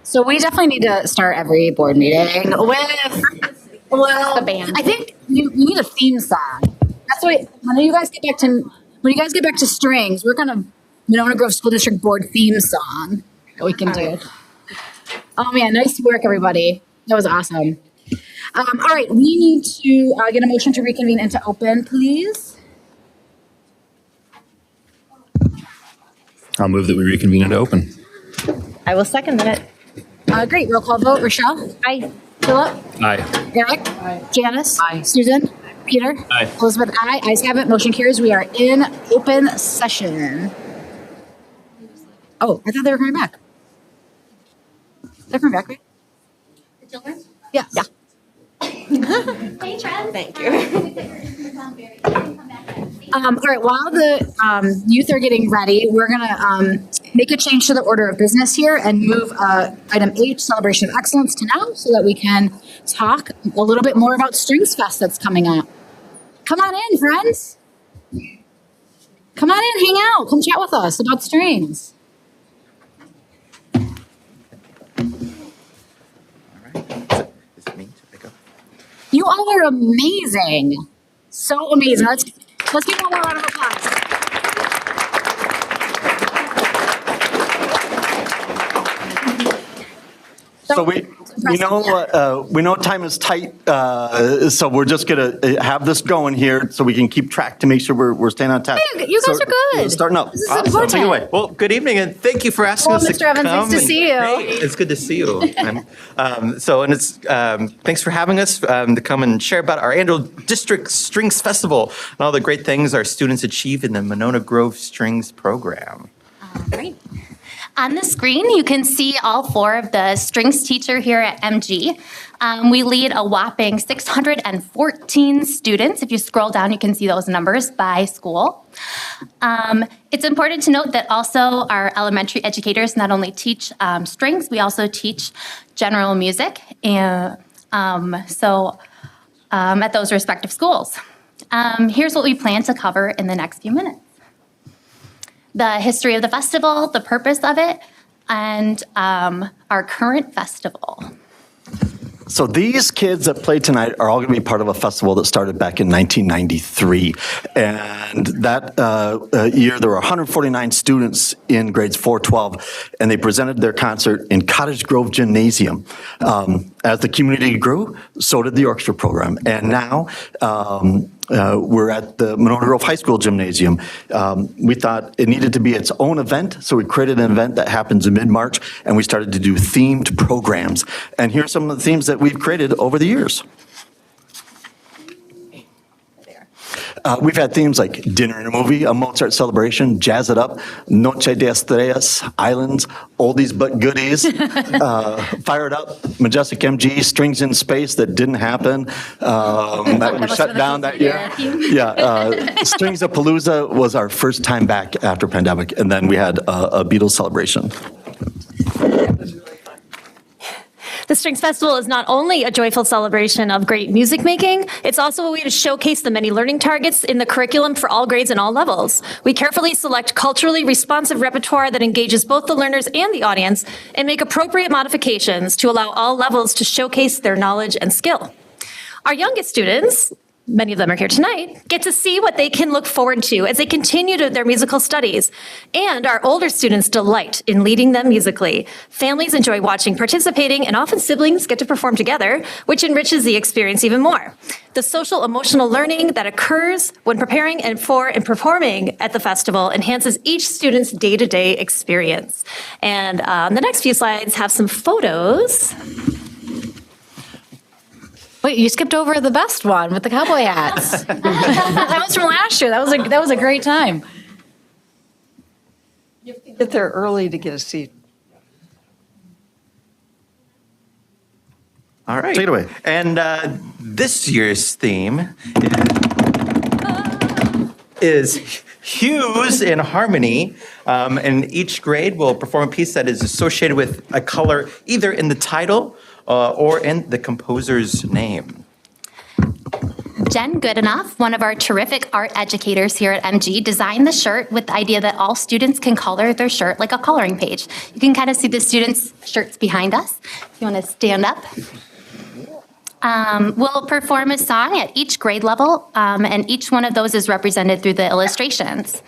So we definitely need to start every board meeting with, well, The band. I think you need a theme song. That's why when you guys get back to strings, we're gonna Monona Grove School District Board theme song that we can do. Oh man, nice work, everybody. That was awesome. All right, we need to get a motion to reconvene into open, please. I'll move that we reconvene into open. I will second that. Great, roll call vote. Rochelle? Aye. Philip? Aye. Eric? Aye. Janice? Aye. Susan? Peter? Aye. Elizabeth? Aye. Ayes have it. Motion carries. We are in open session. Oh, I thought they were coming back. They're coming back, right? The children? Yeah. Yeah. Hey, Trev. Thank you. All right, while the youth are getting ready, we're going to make a change to the order of business here and move item 8, Celebration of Excellence, to now so that we can talk a little bit more about Strings Fest that's coming up. Come on in, friends. Come on in, hang out. Come chat with us about strings. Is it me? Should I go? You all are amazing. So amazing. Let's give them a round of applause. So we know time is tight, so we're just gonna have this going here so we can keep track to make sure we're staying on task. Hey, you guys are good. Starting up. This is Awesome. important. Take it away. Well, good evening, and thank you for asking us Mr. to Evans, come. nice to see you. Great. It's good to see you. Thanks for having us to come and share about our annual District Strings Festival and all the great things our students achieve in the Monona Grove Strings program. Great. On the screen, you can see all 4 of the strings teacher here at MG. We lead a whopping 614 students. If you scroll down, you can see those numbers by school. It's important to note that also our elementary educators not only teach strings, we also teach general music and at those respective schools. Here's what we plan to cover in the next few minutes. The history of the festival, the purpose of it, and our current festival. So these kids that played tonight are all going to be part of a festival that started back in 1993. And that year, there were 149 students in grades 4-12, and they presented their concert in Cottage Grove Gymnasium. As the community grew, so did the orchestra program. And now we're at the Monona Grove High School Gymnasium. We thought it needed to be its own event, so we created an event that happens in mid-March, and we started to do themed programs. And here are some of the themes that we've created over the years. We've had themes like Dinner in a Movie, a Mozart celebration, Jazz It Up, Noche de Estrellas, Islands, Oldies But Goodies, Fire It Up, Majestic MG, Strings in Space that didn't happen, that were shut down that year. Yeah, Strings of Palooza was our first time back after pandemic, and then we had a Beatles celebration. The Strings Festival is not only a joyful celebration of great music making, it's also a way to showcase the many learning targets in the curriculum for all grades and all levels. We carefully select culturally responsive repertoire that engages both the learners and the audience and make appropriate modifications to allow all levels to showcase their knowledge and skill. Our youngest students, many of them are here tonight, get to see what they can look forward to as they continue their musical studies. And our older students delight in leading them musically. Families enjoy watching, participating, and often siblings get to perform together, which enriches the experience even more. The social emotional learning that occurs when preparing and performing at the festival enhances each student's day-to-day experience. And the next few slides have some photos. Wait, you skipped over the best one with the cowboy hats. That was from last year. That was a great time. You have to get there early to get a seat. All right. Take it away. And this year's theme is Hues in Harmony. And each grade will perform a piece that is associated with a color either in the title or in the composer's name. Jen Goodenough, one of our terrific art educators here at MG, designed the shirt with the idea that all students can color their shirt like a coloring page. You can kind of see the students' shirts behind us. If you want to stand up. We'll perform a song at each grade level, and each one of those is represented through the illustrations.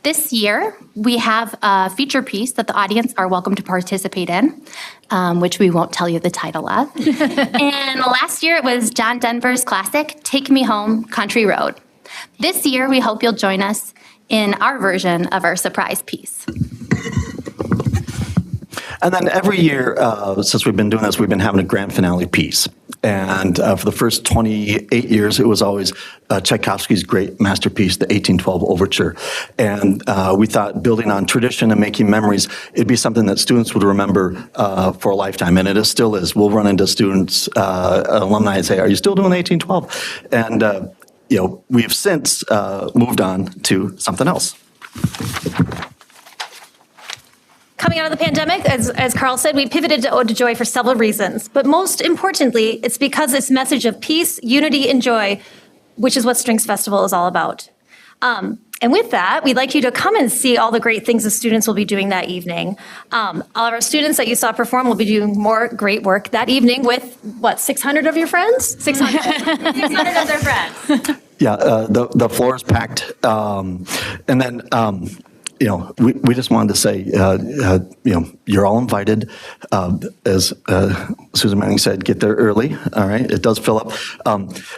This year, we have a feature piece that the audience are welcome to participate in, which we won't tell you the title of. And last year, it was John Denver's classic, Take Me Home, Country Road. This year, we hope you'll join us in our version of our surprise piece. And then every year, since we've been doing this, we've been having a grand finale piece. And for the first 28 years, it was always Tchaikovsky's great masterpiece, the 1812 Overture. And we thought building on tradition and making memories, it'd be something that students would remember for a lifetime. And it still is. We'll run into students, alumni, and say, "Are you still doing the 1812?" And we've since moved on to something else. Coming out of the pandemic, as Carl said, we pivoted to Ode to Joy for several reasons. But most importantly, it's because this message of peace, unity, and joy, which is what Strings Festival is all about. And with that, we'd like you to come and see all the great things the students will be doing that evening. All of our students that you saw perform will be doing more great work that evening with, 600 of your friends? 600. 600 of their friends. Yeah, the floor is packed. And then... we just wanted to say, you're all invited. As Susan Manning said, get there early. All right, it does fill up.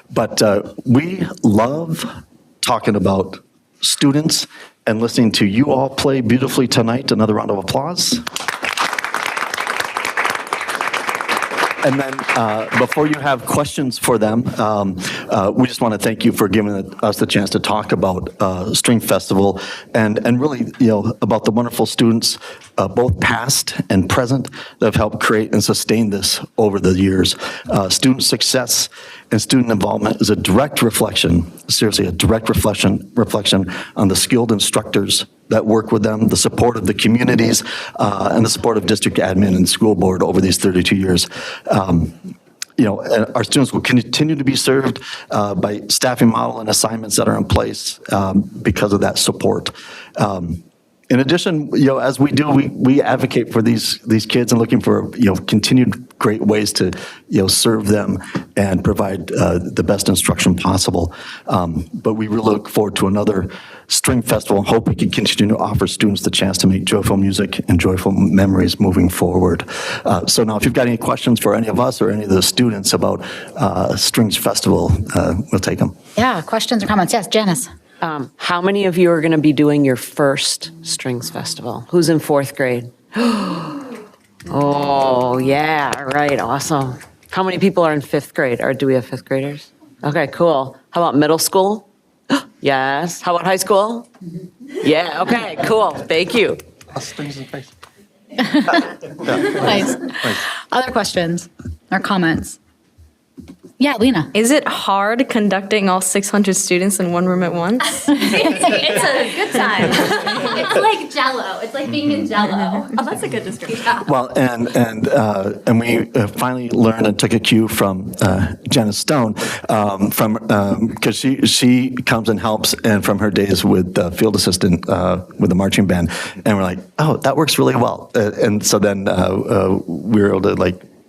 But we love talking about students and listening to you all play beautifully tonight. Another round of applause. And then before you have questions for them, we just want to thank you for giving us the chance to talk about String Festival and really, about the wonderful students, both past and present, that have helped create and sustain this over the years. Student success and student involvement is a direct reflection, seriously, a direct reflection on the skilled instructors that work with them, the support of the communities, and the support of district admin and school board over these 32 years. Our students will continue to be served by staffing model and assignments that are in place because of that support. In addition, as we do, we advocate for these kids and looking for continued great ways to serve them and provide the best instruction possible. But we really look forward to another String Festival and hope we can continue to offer students the chance to make joyful music and joyful memories moving forward. So now, if you've got any questions for any of us or any of the students about Strings Festival, we'll take them. Yeah, questions or comments? Yes, Janice. How many of you are going to be doing your first Strings Festival? Who's in fourth grade? Oh, yeah, all right, awesome. How many people are in fifth grade? Or do we have fifth graders? Okay, cool. How about middle school? Yes. How about high school? Yeah, okay, cool. Thank you. Nice. Other questions or comments? Yeah, Lena. Is it hard conducting all 600 students in one room at once? It's a good time. It's like Jell-O. It's like being in Jell-O. Oh, that's a good description. Well, and we finally learned and took a cue from Jenna Stone, because she comes and helps, and from her days with the field assistant with the marching band, and we're like, oh, that works really well, and so then we were able to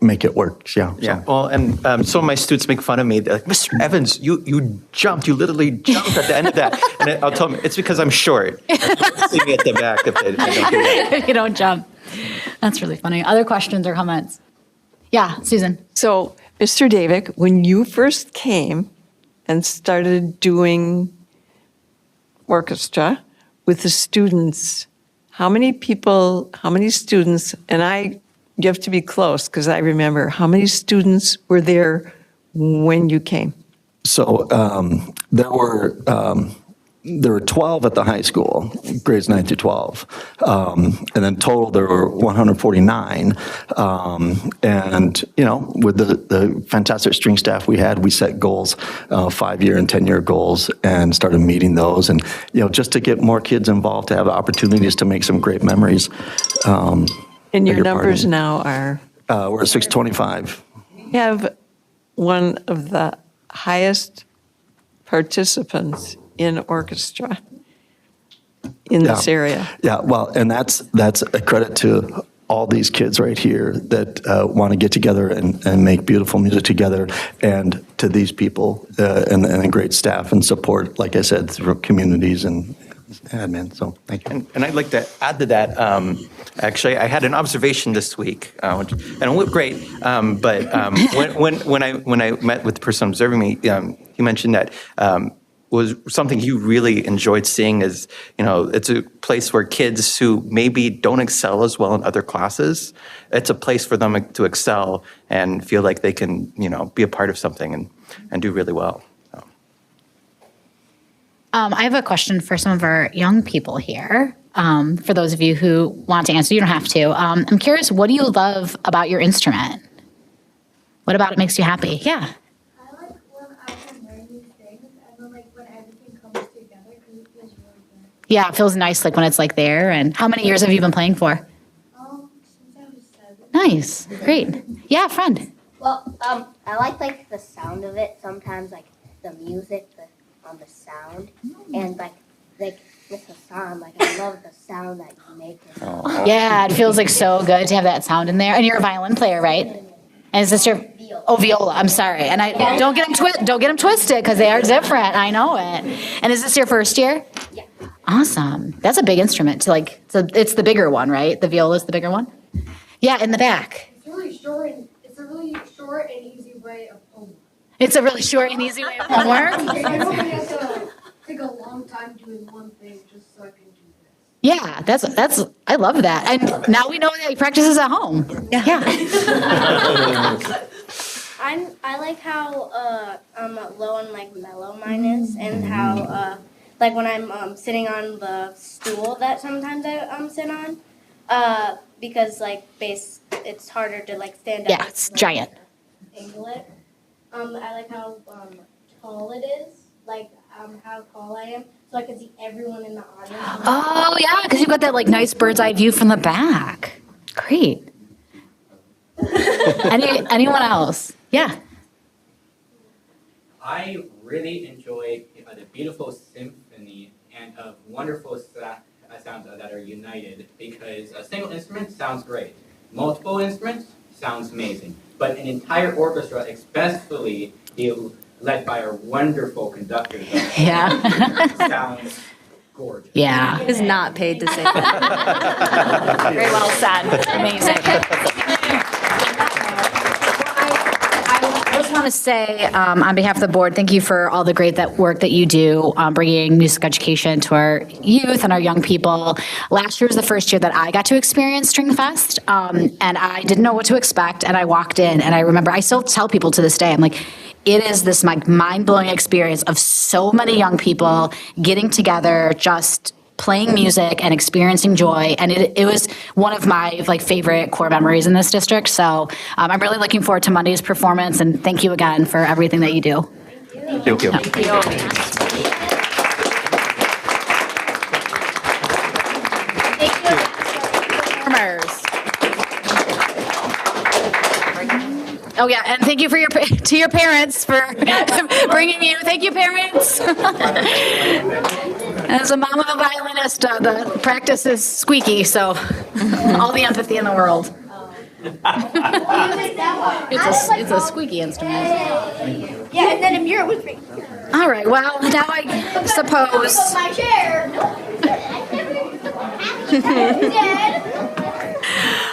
make it work. Yeah. Yeah. Well, and some of my students make fun of me. They're like, Mr. Evans, you jumped. You literally jumped at the end of that. And I'll tell them it's because I'm short. See me at the back if they don't do that. You don't jump. That's really funny. Other questions or comments? Yeah, Susan. So, Mr. Davick, when you first came and started doing orchestra with the students, how many students, and you have to be close because I remember, how many students were there when you came? So there were 12 at the high school, grades 9 through 12, and then total there were 149. And with the fantastic string staff we had, we set goals, 5-year and 10-year goals, and started meeting those. And just to get more kids involved, to have opportunities to make some great memories. And your numbers now are? We're at 625. You have one of the highest participants in orchestra in this Yeah. area. Yeah, well, and that's a credit to all these kids right here that want to get together and make beautiful music together, and to these people and a great staff and support, like I said, through communities and admin. So thank you. And I'd like to add to that, actually, I had an observation this week, and it went great, but when I met with the person observing me, he mentioned that was something you really enjoyed seeing is, it's a place where kids who maybe don't excel as well in other classes, it's a place for them to excel and feel like they can, be a part of something and do really well. So. I have a question for some of our young people here. For those of you who want to answer, you don't have to. I'm curious, what do you love about your instrument? What about it makes you happy? Yeah. I like when I can learn new things, and then like when everything comes together, because it feels really good. Yeah, it feels nice like when it's like there. And how many years have you been playing for? Since I was 7. Nice. Great. Yeah, friend. Well, I like the sound of it. Sometimes like the music, the sound, and like with Hassan, like I love the sound that you make. Yeah, it feels like so good to have that sound in there. And you're a violin player, right? And is this your viola? I'm sorry. And I don't get them twisted because they are different. I know it. And is this your first year? Yeah. Awesome. That's a big instrument to like. So it's the bigger one, right? The viola is the bigger one. Yeah, in the back. It's really short, and it's a really short and easy way of homework. It's a really short and easy way of homework. I don't have to take a long time doing one thing just so I can do this. Yeah, that's. I love that. And now we know that he practices at home. Yeah. I like how low and like mellow mine is, and how like when I'm sitting on the stool that sometimes I sit on, because like bass it's harder to like stand up. Yeah, it's giant. Angle it. I like how tall it is, like how tall I am, so I can see everyone in the audience. Oh yeah, because you've got that like nice bird's eye view from the back. Great. Anyone else? Yeah. I really enjoy the beautiful symphony and of wonderful sounds that are united, because a single instrument sounds great. Multiple instruments sounds amazing. But an entire orchestra, especially led by our wonderful conductors, sounds gorgeous. Yeah. He is not paid to say that. Very well said. Amazing. I just want to say, on behalf of the board, thank you for all the great work that you do, bringing music education to our youth and our young people. Last year was the first year that I got to experience String Fest, and I didn't know what to expect, and I walked in, and I remember, I still tell people to this day, I'm like, it is this like mind-blowing experience of so many young people getting together, just playing music and experiencing joy, and it was one of my like favorite core memories in this district. So I'm really looking forward to Monday's performance, and thank you again for everything that you do. Thank you. Oh yeah, and thank you to your parents for bringing you. Thank you, parents. As a mom of a violinist, the practice is squeaky, so all the empathy in the world. It's a squeaky instrument. Yeah, and then Amira was right. All right, well, now I suppose. My chair.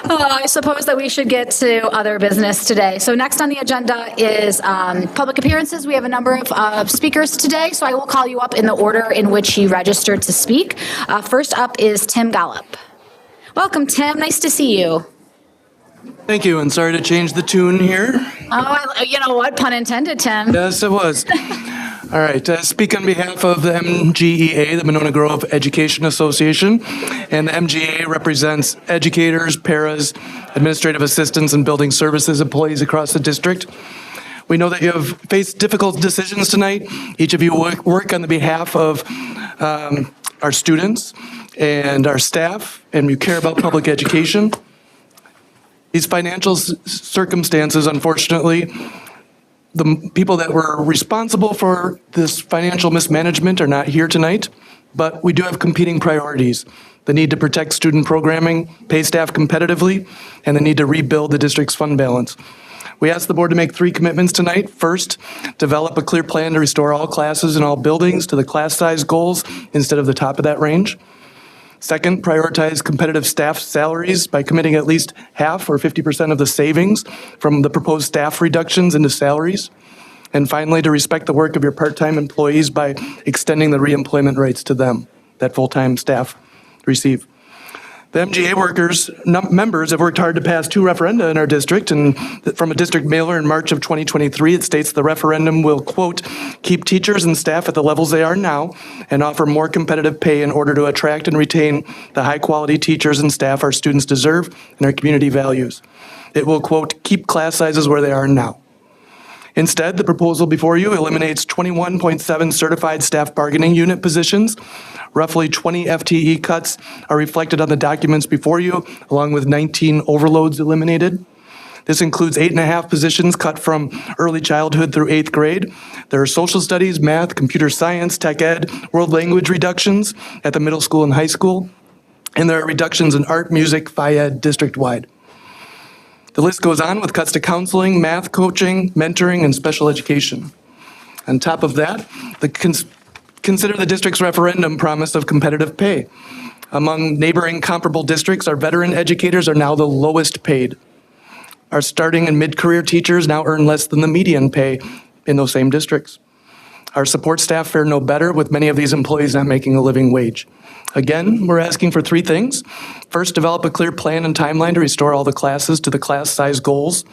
I suppose that we should get to other business today. So next on the agenda is public appearances. We have a number of speakers today, so I will call you up in the order in which you registered to speak. First up is Tim Gallup. Welcome, Tim. Nice to see you. Thank you, and sorry to change the tune here. Oh, you know what? Pun intended, Tim. Yes, it was. All right, speak on behalf of the MGEA, the Monona Grove Education Association, and the MGEA represents educators, paras, administrative assistants, and building services employees across the district. We know that you have faced difficult decisions tonight. Each of you work on the behalf of our students and our staff, and you care about public education. These financial circumstances, unfortunately, The people that were responsible for this financial mismanagement are not here tonight, but we do have competing priorities. The need to protect student programming, pay staff competitively, and the need to rebuild the district's fund balance. We ask the board to make 3 commitments tonight. First, develop a clear plan to restore all classes in all buildings to the class size goals instead of the top of that range. Second, prioritize competitive staff salaries by committing at least half or 50% of the savings from the proposed staff reductions into salaries. And finally, to respect the work of your part-time employees by extending the reemployment rates to them that full-time staff receive. The MGA members have worked hard to pass 2 referenda in our district, and from a district mailer in March of 2023, it states the referendum will, quote, keep teachers and staff at the levels they are now and offer more competitive pay in order to attract and retain the high-quality teachers and staff our students deserve and our community values. It will, quote, keep class sizes where they are now. Instead, the proposal before you eliminates 21.7 certified staff bargaining unit positions. Roughly 20 FTE cuts are reflected on the documents before you, along with 19 overloads eliminated. This includes 8.5 positions cut from early childhood through 8th grade. There are social studies, math, computer science, tech ed, world language reductions at the middle school and high school. And there are reductions in art, music, phy ed district-wide. The list goes on with cuts to counseling, math coaching, mentoring, and special education. On top of that, consider the district's referendum promise of competitive pay. Among neighboring comparable districts, our veteran educators are now the lowest paid. Our starting and mid-career teachers now earn less than the median pay in those same districts. Our support staff fare no better, with many of these employees not making a living wage. Again, we're asking for 3 things. First, develop a clear plan and timeline to restore all the classes to the class size goals.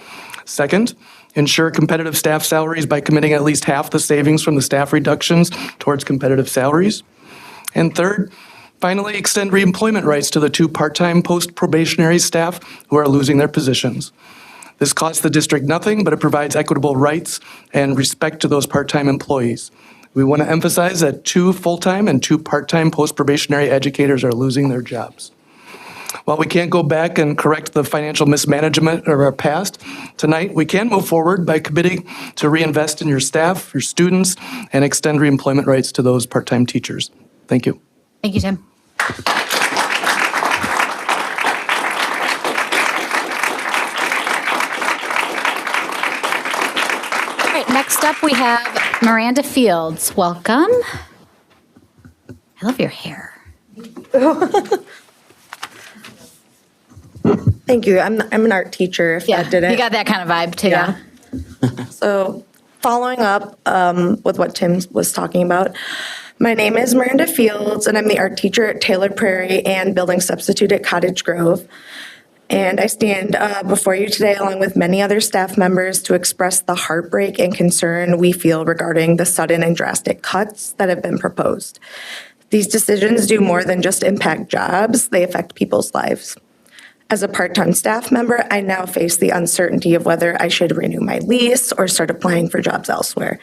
Second, ensure competitive staff salaries by committing at least half the savings from the staff reductions towards competitive salaries. And third, finally, extend reemployment rights to the 2 part-time post-probationary staff who are losing their positions. This costs the district nothing, but it provides equitable rights and respect to those part-time employees. We want to emphasize that 2 full-time and 2 part-time post-probationary educators are losing their jobs. While we can't go back and correct the financial mismanagement of our past, tonight we can move forward by committing to reinvest in your staff, your students, and extend reemployment rights to those part-time teachers. Thank you. Thank you, Tim. All right, next up we have Miranda Fields. Welcome. I love your hair. Thank you. I'm an art teacher, if that didn't. You got that kind of vibe too. Yeah. So following up with what Tim was talking about, my name is Miranda Fields, and I'm the art teacher at Taylor Prairie and building substitute at Cottage Grove. And I stand before you today, along with many other staff members, to express the heartbreak and concern we feel regarding the sudden and drastic cuts that have been proposed. These decisions do more than just impact jobs, they affect people's lives. As a part-time staff member, I now face the uncertainty of whether I should renew my lease or start applying for jobs elsewhere.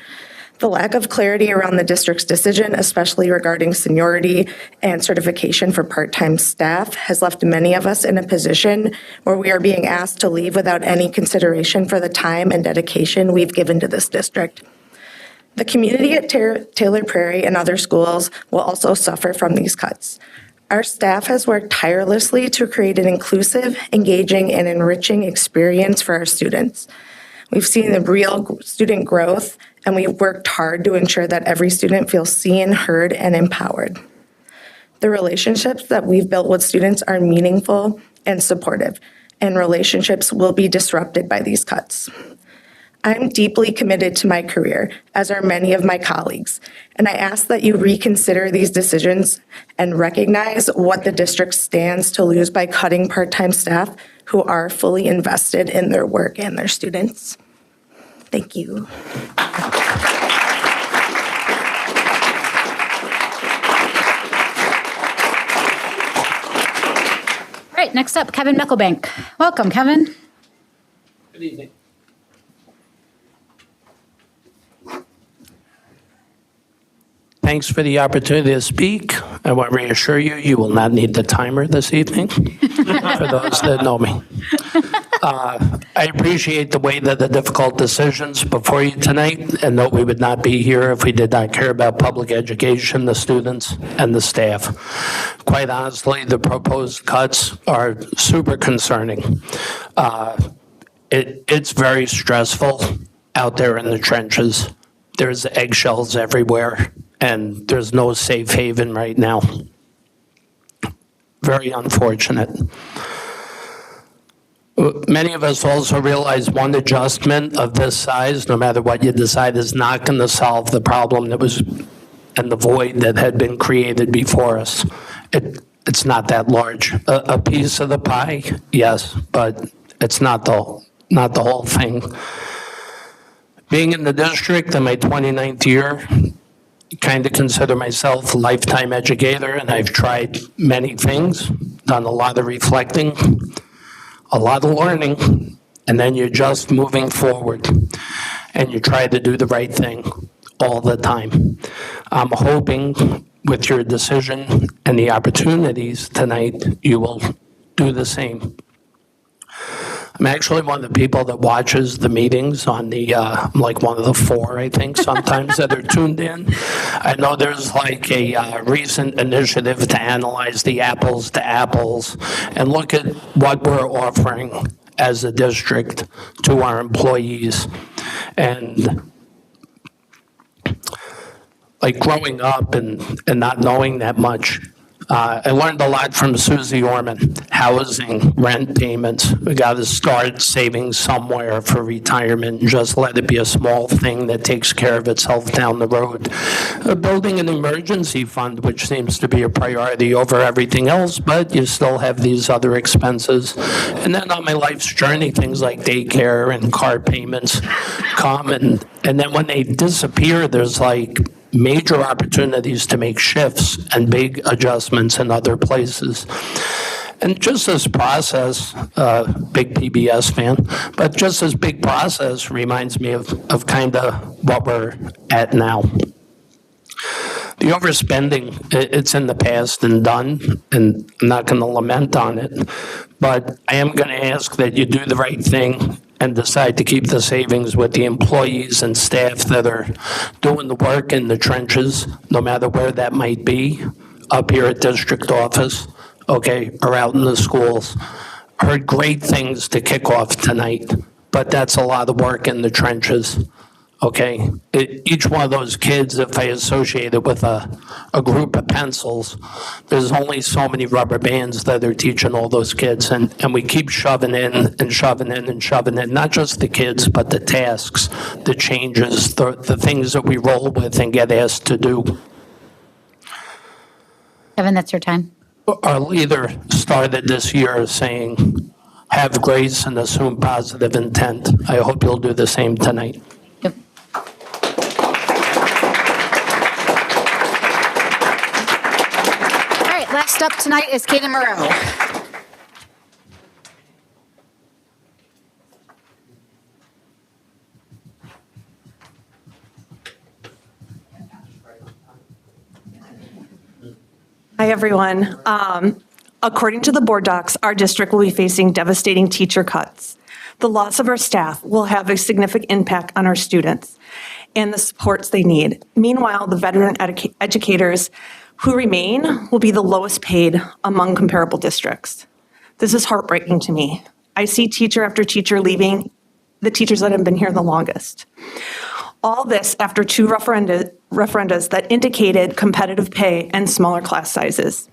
The lack of clarity around the district's decision, especially regarding seniority and certification for part-time staff, has left many of us in a position where we are being asked to leave without any consideration for the time and dedication we've given to this district. The community at Taylor Prairie and other schools will also suffer from these cuts. Our staff has worked tirelessly to create an inclusive, engaging, and enriching experience for our students. We've seen the real student growth, and we've worked hard to ensure that every student feels seen, heard, and empowered. The relationships that we've built with students are meaningful and supportive, and relationships will be disrupted by these cuts. I'm deeply committed to my career, as are many of my colleagues, and I ask that you reconsider these decisions and recognize what the district stands to lose by cutting part-time staff who are fully invested in their work and their students. Thank you. All right, next up, Kevin Mickelbank. Welcome, Kevin. Good evening. Thanks for the opportunity to speak. I want to reassure you, you will not need the timer this evening, for those that know me. I appreciate the weight of the difficult decisions before you tonight, and that we would not be here if we did not care about public education, the students, and the staff. Quite honestly, the proposed cuts are super concerning. It's very stressful out there in the trenches. There's eggshells everywhere, and there's no safe haven right now. Very unfortunate. Many of us also realize one adjustment of this size, no matter what you decide, is not going to solve the problem that was and the void that had been created before us. It's not that large. A piece of the pie, yes, but it's not the whole thing. Being in the district in my 29th year, kind of consider myself a lifetime educator, and I've tried many things, done a lot of reflecting, a lot of learning, and then you're just moving forward, and you try to do the right thing all the time. I'm hoping with your decision and the opportunities tonight, you will do the same. I'm actually one of the people that watches the meetings on the, I'm like one of the 4, I think, sometimes that are tuned in. I know there's like a recent initiative to analyze the apples to apples and look at what we're offering as a district to our employees. And like growing up and not knowing that much, I learned a lot from Susie Orman. Housing, rent payments. We got to start saving somewhere for retirement and just let it be a small thing that takes care of itself down the road. Building an emergency fund, which seems to be a priority over everything else, but you still have these other expenses. And then on my life's journey, things like daycare and car payments come, and then when they disappear, there's like major opportunities to make shifts and big adjustments in other places. And just this process, big PBS fan, but just this big process reminds me of kind of what we're at now. The overspending, it's in the past and done, and I'm not going to lament on it, but I am going to ask that you do the right thing and decide to keep the savings with the employees and staff that are doing the work in the trenches, no matter where that might be, up here at district office, okay, or out in the schools. Heard great things to kick off tonight, but that's a lot of work in the trenches, okay? Each one of those kids, if I associate it with a group of pencils, there's only so many rubber bands that are teaching all those kids, and we keep shoving in and shoving in and shoving in, not just the kids, but the tasks, the changes, the things that we roll with and get asked to do. Kevin, that's your time. Our leader started this year saying, have grace and assume positive intent. I hope you'll do the same tonight. Yep. All right, last up tonight is Katie Moreau. Hi, everyone. According to the board docs, our district will be facing devastating teacher cuts. The loss of our staff will have a significant impact on our students and the supports they need. Meanwhile, the veteran educators who remain will be the lowest paid among comparable districts. This is heartbreaking to me. I see teacher after teacher leaving, the teachers that have been here the longest. All this after 2 referendas that indicated competitive pay and smaller class sizes.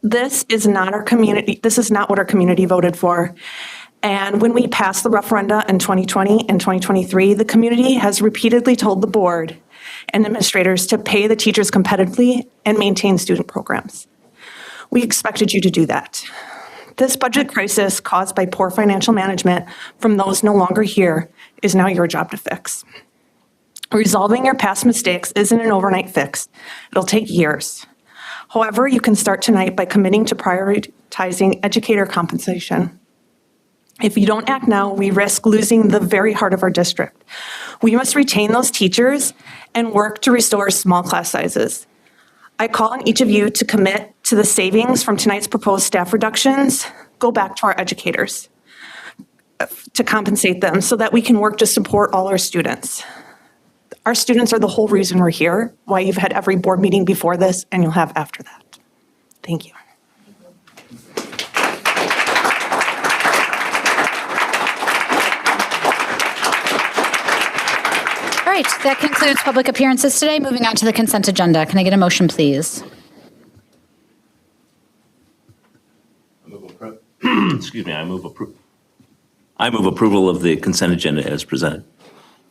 This is not our community. This is not what our community voted for. And when we passed the referenda in 2020 and 2023, the community has repeatedly told the board and administrators to pay the teachers competitively and maintain student programs. We expected you to do that. This budget crisis caused by poor financial management from those no longer here is now your job to fix. Resolving your past mistakes isn't an overnight fix. It'll take years. However, you can start tonight by committing to prioritizing educator compensation. If you don't act now, we risk losing the very heart of our district. We must retain those teachers and work to restore small class sizes. I call on each of you to commit to the savings from tonight's proposed staff reductions. Go back to our educators. to compensate them so that we can work to support all our students. Our students are the whole reason we're here, why you've had every board meeting before this and you'll have after that. Thank you. All right, that concludes public appearances today. Moving on to the consent agenda. Can I get a motion, please? Excuse me, I move approval of the consent agenda as presented.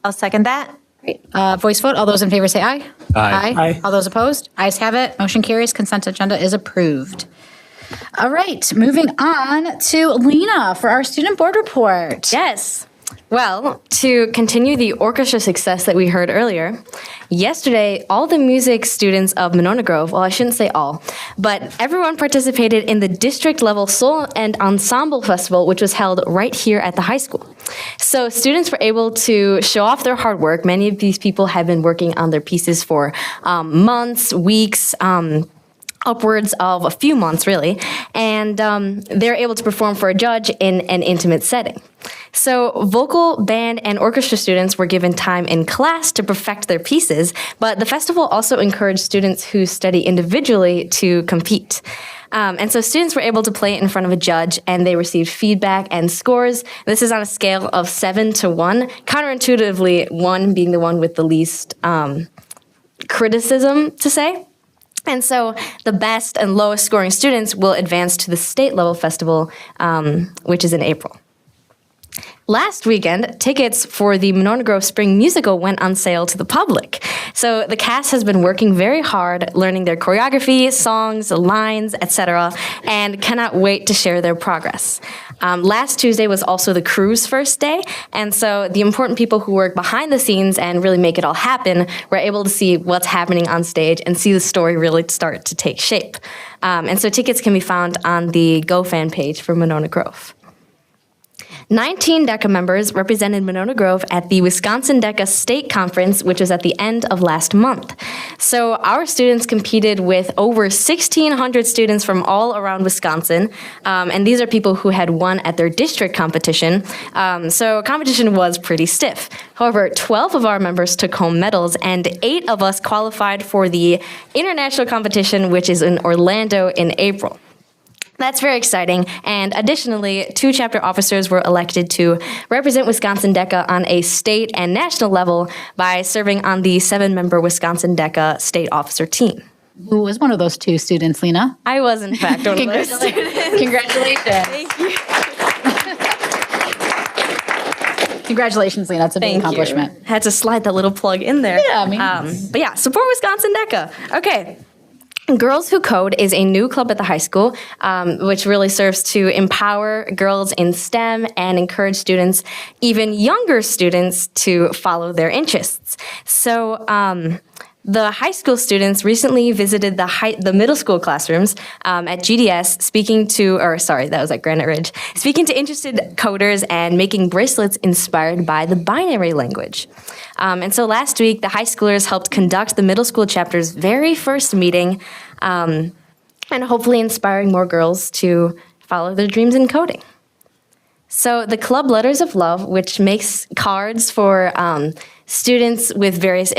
I'll second that. Great. Voice vote. All those in favor say aye. Aye. Aye. All those opposed? Ayes have it. Motion carries. Consent agenda is approved. All right, moving on to Lena for our student board report. Yes. Well, to continue the orchestra success that we heard earlier, yesterday, all the music students of Monona Grove, well, I shouldn't say all, but everyone participated in the district level solo and ensemble festival, which was held right here at the high school. So students were able to show off their hard work. Many of these people have been working on their pieces for months, weeks, upwards of a few months, really, and they're able to perform for a judge in an intimate setting. So vocal, band, and orchestra students were given time in class to perfect their pieces, but the festival also encouraged students who study individually to compete. And so students were able to play it in front of a judge, and they received feedback and scores. This is on a scale of 7 to 1, counterintuitively, 1 being the one with the least criticism to say. And so the best and lowest scoring students will advance to the state level festival, which is in April. Last weekend, tickets for the Monona Grove Spring Musical went on sale to the public. So the cast has been working very hard, learning their choreography, songs, lines, etc., and cannot wait to share their progress. Last Tuesday was also the crew's first day, and so the important people who work behind the scenes and really make it all happen were able to see what's happening on stage and see the story really start to take shape. And so tickets can be found on the GoFan page for Monona Grove. 19 DECA members represented Monona Grove at the Wisconsin DECA State Conference, which was at the end of last month. So our students competed with over 1,600 students from all around Wisconsin, and these are people who had won at their district competition. So competition was pretty stiff. However, 12 of our members took home medals, and 8 of us qualified for the international competition, which is in Orlando in April. That's very exciting, and additionally, 2 chapter officers were elected to represent Wisconsin DECA on a state and national level by serving on the 7-member Wisconsin DECA state officer team. Who was one of those 2 students, Lena? I was, in fact, one of those students. Congratulations. Thank you. Congratulations, Lena. That's a big accomplishment. Had to slide that little plug in there. Yeah, I mean. But yeah, support Wisconsin DECA. Okay. Girls Who Code is a new club at the high school, which really serves to empower girls in STEM and encourage students, even younger students, to follow their interests. So the high school students recently visited the middle school classrooms at GDS, that was at Granite Ridge, speaking to interested coders and making bracelets inspired by the binary language. And so last week, the high schoolers helped conduct the middle school chapter's very first meeting, and hopefully inspiring more girls to follow their dreams in coding. So the Club Letters of Love, which makes cards for students with various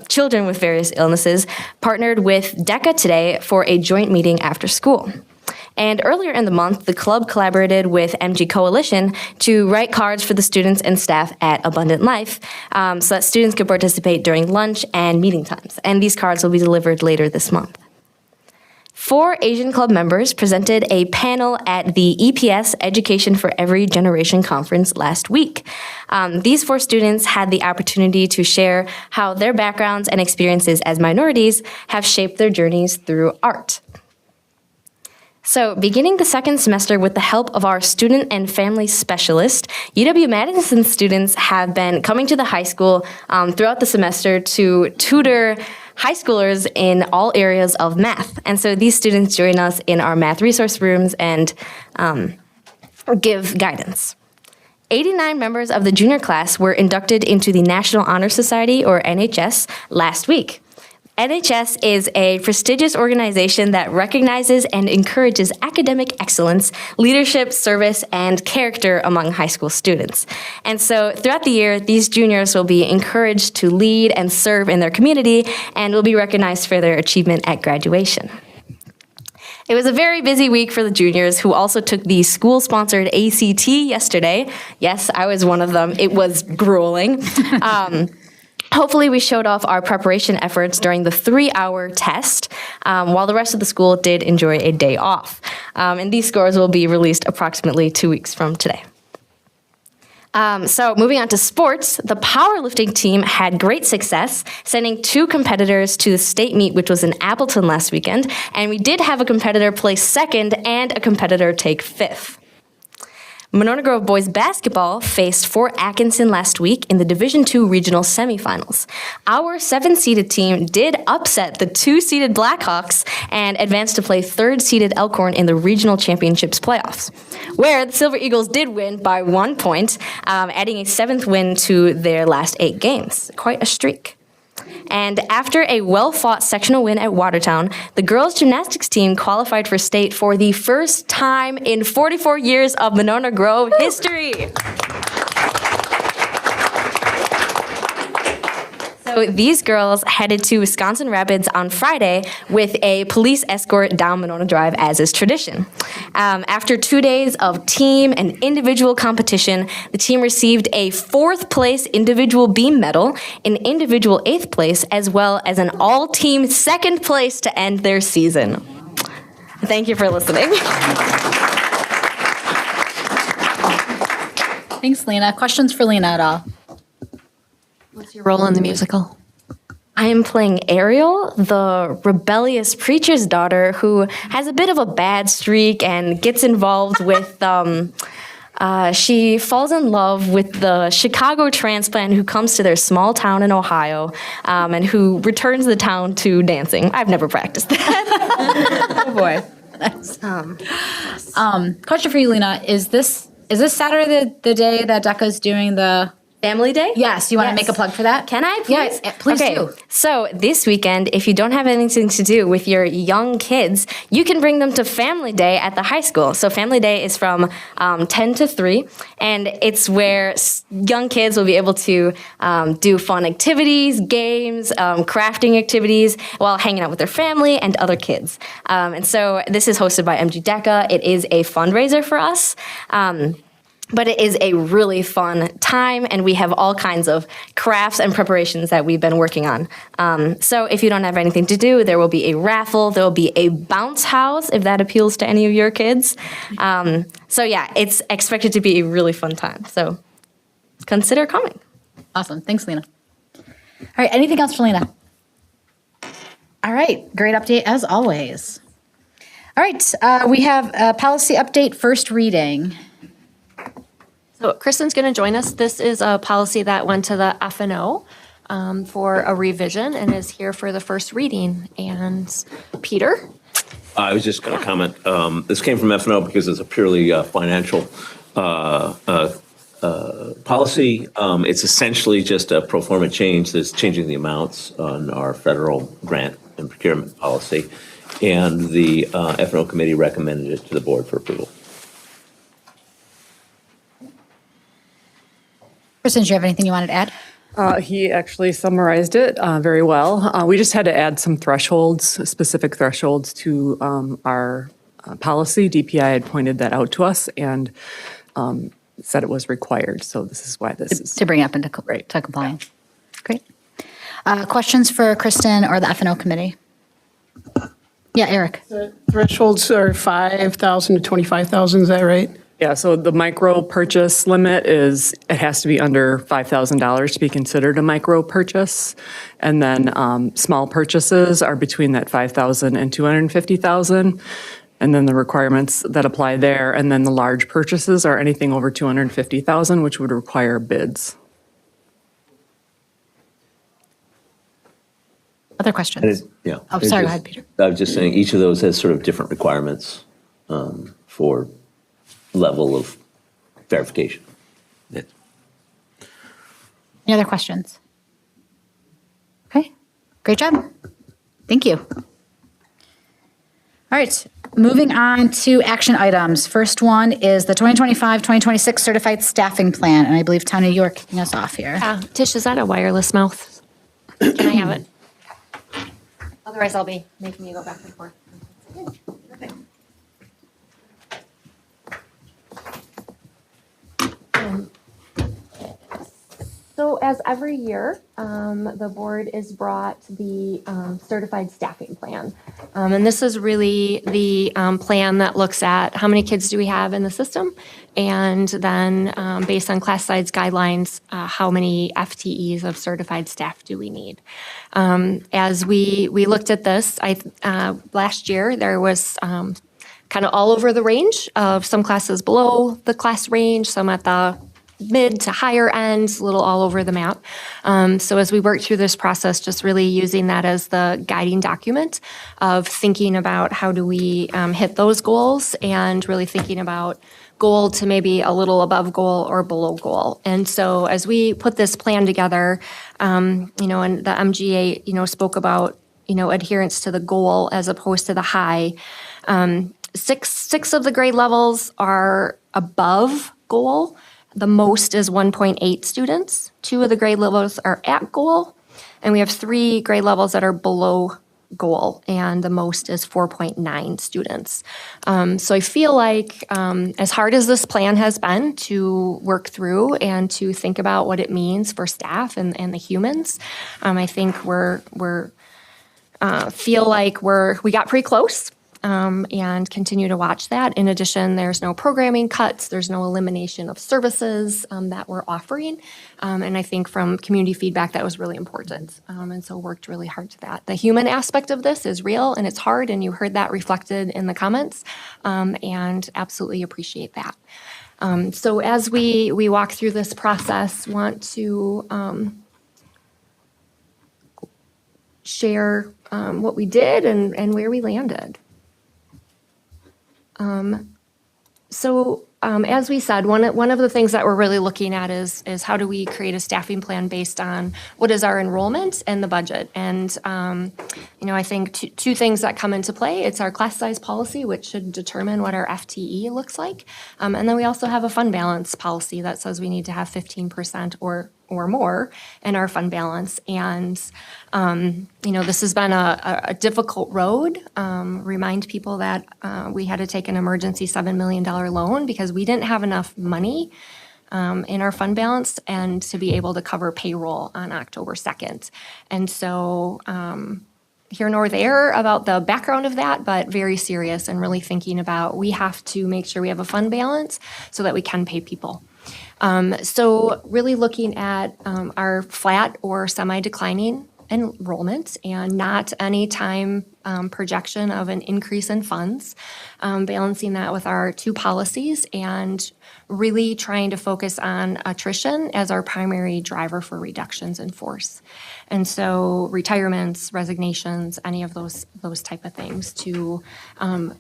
children with various illnesses, partnered with DECA today for a joint meeting after school. And earlier in the month, the club collaborated with MG Coalition to write cards for the students and staff at Abundant Life so that students could participate during lunch and meeting times. And these cards will be delivered later this month. 4 Asian Club members presented a panel at the EPS Education for Every Generation conference last week. These 4 students had the opportunity to share how their backgrounds and experiences as minorities have shaped their journeys through art. So, beginning the second semester with the help of our student and family specialist, UW-Madison students have been coming to the high school throughout the semester to tutor high schoolers in all areas of math. And so these students join us in our math resource rooms and give guidance. 89 members of the junior class were inducted into the National Honor Society, or NHS, last week. NHS is a prestigious organization that recognizes and encourages academic excellence, leadership, service, and character among high school students. And so throughout the year, these juniors will be encouraged to lead and serve in their community and will be recognized for their achievement at graduation. It was a very busy week for the juniors who also took the school-sponsored ACT yesterday. Yes, I was one of them. It was grueling. Hopefully, we showed off our preparation efforts during the 3-hour test, while the rest of the school did enjoy a day off. And these scores will be released approximately 2 weeks from today. So moving on to sports, the powerlifting team had great success, sending 2 competitors to the state meet, which was in Appleton last weekend. And we did have a competitor place 2nd and a competitor take 5th. Monona Grove boys basketball faced Fort Atkinson last week in the Division II regional semifinals. Our 7-seeded team did upset the 2-seeded Blackhawks and advanced to play 3rd-seeded Elkhorn in the regional championships playoffs, where the Silver Eagles did win by 1 point, adding a 7th win to their last 8 games. Quite a streak. And after a well-fought sectional win at Watertown, the girls' gymnastics team qualified for state for the first time in 44 years of Monona Grove history. So these girls headed to Wisconsin Rapids on Friday with a police escort down Monona Drive, as is tradition. After 2 days of team and individual competition, the team received a 4th place individual beam medal, an individual 8th place, as well as an all-team 2nd place to end their season. Thank you for listening. Thanks, Lena. Questions for Lena at all? What's your role in the musical? I am playing Ariel, the rebellious preacher's daughter who has a bit of a bad streak and gets involved with, she falls in love with the Chicago transplant who comes to their small town in Ohio and who returns the town to dancing. I've never practiced that. Oh, boy. Question for you, Lena. Is this Saturday the day that DECA's doing the Family Day? Yes. You want to make a plug for that? Can I, please? Yes, please do. So this weekend, if you don't have anything to do with your young kids, you can bring them to Family Day at the high school. So Family Day is from 10 to 3, and it's where young kids will be able to do fun activities, games, crafting activities, while hanging out with their family and other kids. And so this is hosted by MG DECA. It is a fundraiser for us. But it is a really fun time, and we have all kinds of crafts and preparations that we've been working on. So if you don't have anything to do, there will be a raffle. There will be a bounce house, if that appeals to any of your kids. So yeah, it's expected to be a really fun time. So consider coming. Awesome. Thanks, Lena. All right. Anything else for Lena? All right. Great update, as always. All right. We have a policy update, first reading. So Kristen's going to join us. This is a policy that went to the FNO for a revision and is here for the first reading. And Peter? I was just going to comment. This came from FNO because it's a purely financial policy. It's essentially just a pro forma change that's changing the amounts on our federal grant and procurement policy. And the FNO committee recommended it to the board for approval. Kristen, do you have anything you wanted to add? He actually summarized it very well. We just had to add some thresholds, specific thresholds to our policy. DPI had pointed that out to us and said it was required. So this is why this is. To bring up into to compliance. Great. Questions for Kristen or the FNO committee? Yeah, Eric. The thresholds are 5,000 to 25,000, is that right? Yeah, so the micro purchase limit is, it has to be under $5,000 to be considered a micro purchase. And then small purchases are between that $5,000 and $250,000. And then the requirements that apply there. And then the large purchases are anything over $250,000, which would require bids. Other questions? Yeah. Oh, sorry, go ahead, Peter. I was just saying each of those has sort of different requirements for level of verification. Any other questions? Okay, great job. Thank you. All right, moving on to action items. First one is the 2025-2026 Certified Staffing Plan, and I believe Tanya, you're kicking us off here. Tish, is that a wireless mouth? Can I have it? Otherwise, I'll be making you go back and forth. So as every year, the board is brought the certified staffing plan. And this is really the plan that looks at how many kids do we have in the system, and then based on class size guidelines, how many FTEs of certified staff do we need. As we looked at this, last year there was kind of all over the range of some classes below the class range, some at the mid to higher ends, a little all over the map. So as we work through this process, just really using that as the guiding document of thinking about how do we hit those goals, and really thinking about goal to maybe a little above goal or below goal. And so as we put this plan together, and the MGA, spoke about, adherence to the goal as opposed to the high. Six of the grade levels are above goal. The most is 1.8 students. 2 of the grade levels are at goal, and we have 3 grade levels that are below goal, and the most is 4.9 students. So I feel like as hard as this plan has been to work through and to think about what it means for staff and the humans, I think we got pretty close. And continue to watch that. In addition, there's no programming cuts, there's no elimination of services that we're offering. And I think from community feedback, that was really important. And so worked really hard to that. The human aspect of this is real and it's hard, and you heard that reflected in the comments, and absolutely appreciate that. So as we walk through this process, want to share what we did and where we landed. As we said, one of the things that we're really looking at is how do we create a staffing plan based on what is our enrollment and the budget. And, I think two things that come into play. It's our class size policy, which should determine what our FTE looks like. And then we also have a fund balance policy that says we need to have 15% or more in our fund balance. And, this has been a difficult road. Remind people that we had to take an emergency $7 million loan because we didn't have enough money in our fund balance and to be able to cover payroll on October 2nd. And so here nor there about the background of that, but very serious and really thinking about we have to make sure we have a fund balance so that we can pay people. So really looking at our flat or semi-declining enrollment and not any time projection of an increase in funds, balancing that with our 2 policies and really trying to focus on attrition as our primary driver for reductions in force. And so retirements, resignations, any of those type of things to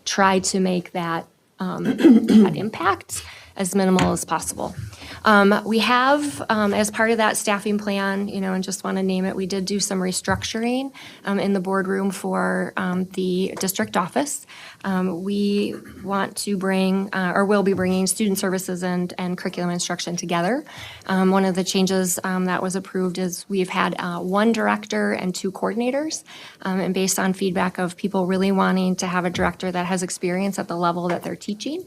try to make that impact as minimal as possible. We have, as part of that staffing plan, and just want to name it, we did do some restructuring in the boardroom for the district office. We want to bring, or will be bringing student services and curriculum instruction together. One of the changes that was approved is we've had 1 director and 2 coordinators, and based on feedback of people really wanting to have a director that has experience at the level that they're teaching.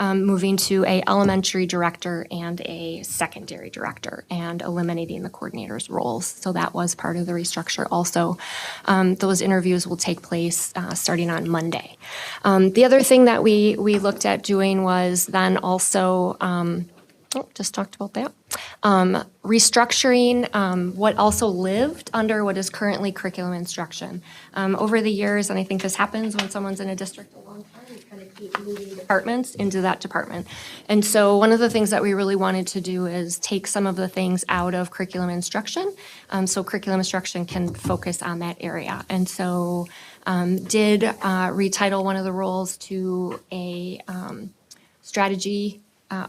Moving to a elementary director and a secondary director and eliminating the coordinator's roles. So that was part of the restructure also. Those interviews will take place starting on Monday. The other thing that we looked at doing was then also, just talked about that. Restructuring what also lived under what is currently curriculum instruction. Over the years, and I think this happens when someone's in a district a long time, you kind of keep moving departments into that department. And so one of the things that we really wanted to do is take some of the things out of curriculum instruction, so curriculum instruction can focus on that area. And so did retitle one of the roles to a strategy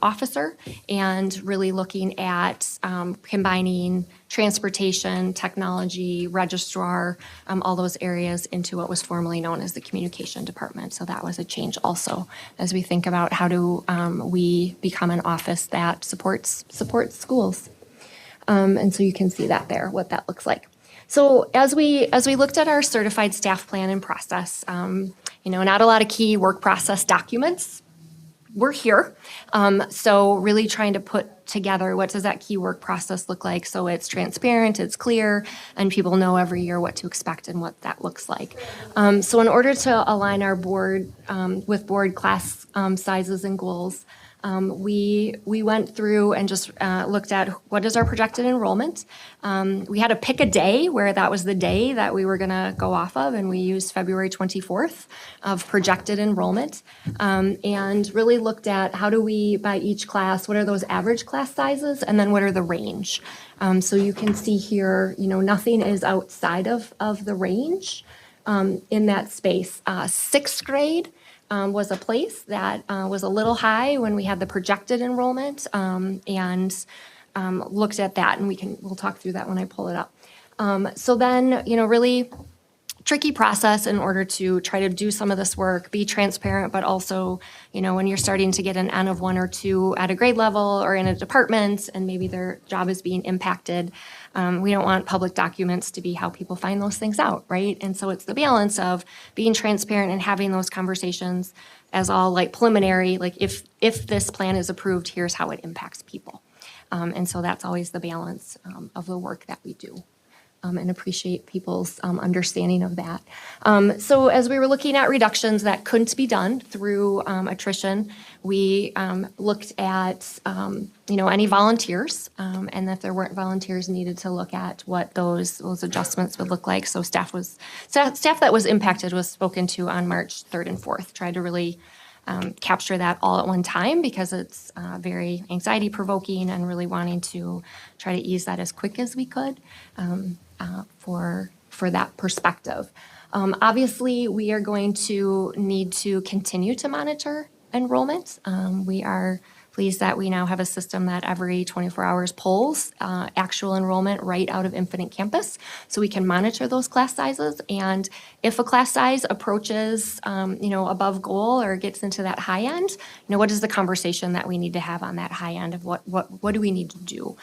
officer, and really looking at combining transportation, technology, registrar, all those areas into what was formerly known as the communication department. So that was a change also as we think about how do we become an office that supports schools. And so you can see that there, what that looks like. So as we looked at our certified staff plan and process, not a lot of key work process documents. We're here. So really trying to put together what does that key work process look like so it's transparent, it's clear, and people know every year what to expect and what that looks like. So in order to align our board with board class sizes and goals, we went through and just looked at what is our projected enrollment. We had to pick a day where that was the day that we were going to go off of, and we used February 24th of projected enrollment, and really looked at how do we, by each class, what are those average class sizes, and then what are the range. So you can see here, nothing is outside of the range in that space. Sixth grade was a place that was a little high when we had the projected enrollment, and looked at that, and we'll talk through that when I pull it up. So then, really tricky process in order to try to do some of this work, be transparent, but also, when you're starting to get an N of 1 or 2 at a grade level or in a department, and maybe their job is being impacted, we don't want public documents to be how people find those things out, right? And so it's the balance of being transparent and having those conversations as all like preliminary, like if this plan is approved, here's how it impacts people. And so that's always the balance of the work that we do. And appreciate people's understanding of that. So as we were looking at reductions that couldn't be done through attrition, we looked at any volunteers, and if there weren't volunteers, needed to look at what those adjustments would look like. So staff that was impacted was spoken to on March 3rd and 4th. Tried to really capture that all at one time because it's very anxiety provoking, and really wanting to try to ease that as quick as we could. For that perspective. Obviously, we are going to need to continue to monitor enrollment. We are pleased that we now have a system that every 24 hours pulls actual enrollment right out of Infinite Campus, so we can monitor those class sizes. And if a class size approaches, above goal or gets into that high end, what is the conversation that we need to have on that high end of what do we need to do?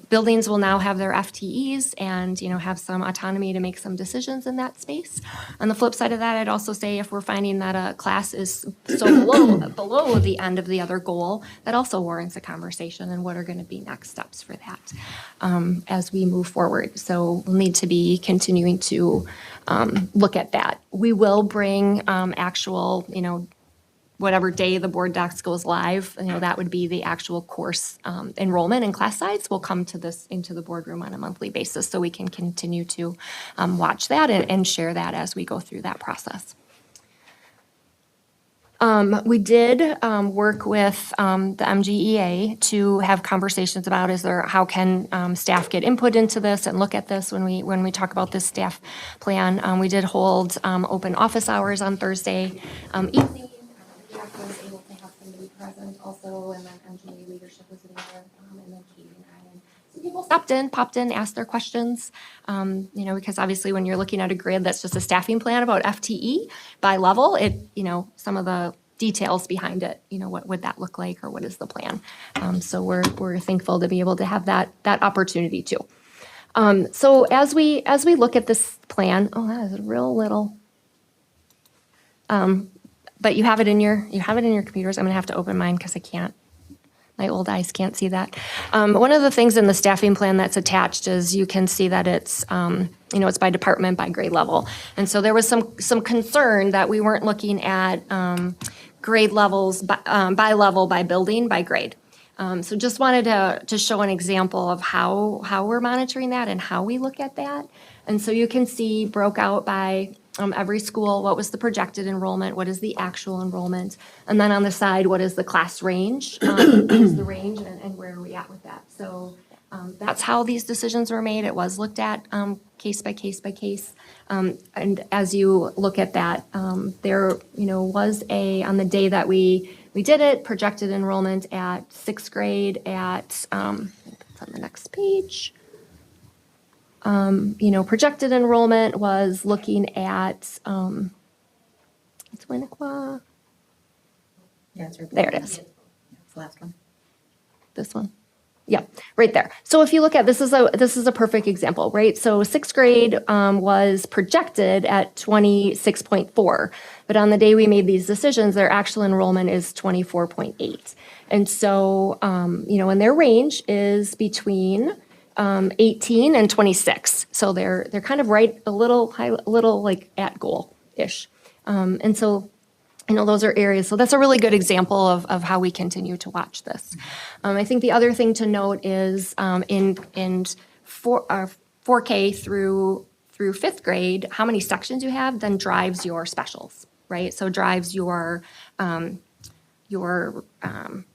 Buildings will now have their FTEs and, have some autonomy to make some decisions in that space. On the flip side of that, I'd also say if we're finding that a class is so below the end of the other goal, that also warrants a conversation and what are going to be next steps for that as we move forward. So we'll need to be continuing to look at that. We will bring actual, whatever day the board docs goes live, that would be the actual course enrollment and class size will come into the boardroom on a monthly basis, so we can continue to watch that and share that as we go through that process. We did work with the MGEA to have conversations about how can staff get input into this and look at this when we talk about this staff plan. We did hold open office hours on Thursday evening. Staff was able to have somebody present also, and then MGEA leadership was there, and then Katie and I. And some people popped in, asked their questions, because obviously when you're looking at a grid that's just a staffing plan about FTE by level, some of the details behind it, what would that look like or what is the plan? So we're thankful to be able to have that opportunity too. So as we look at this plan, that is real little. But you have it in your computers. I'm gonna have to open mine because I can't. My old eyes can't see that. One of the things in the staffing plan that's attached is you can see that it's it's by department, by grade level. And so there was some concern that we weren't looking at grade levels by level, by building, by grade. So just wanted to show an example of how we're monitoring that and how we look at that. And so you can see broke out by every school, what was the projected enrollment, what is the actual enrollment, and then on the side, what is the class range, what is the range, and where are we at with that. So that's how these decisions were made. It was looked at case by case by case. And as you look at that, there was on the day that we we did it, projected enrollment at sixth grade at, I think that's on the next page. Projected enrollment was looking at, it's Winnequa. Yeah, it's right There it is. It's the last one. This one. Yeah, right there. So if you look at, this is a perfect example, right? So sixth grade was projected at 26.4, but on the day we made these decisions, their actual enrollment is 24.8. And so, and their range is between 18 and 26. So they're kind of right a little high, a little like at goal-ish. And so, those are areas. So that's a really good example of how we continue to watch this. I think the other thing to note is in 4K through fifth grade, how many sections you have then drives your specials, right? So drives your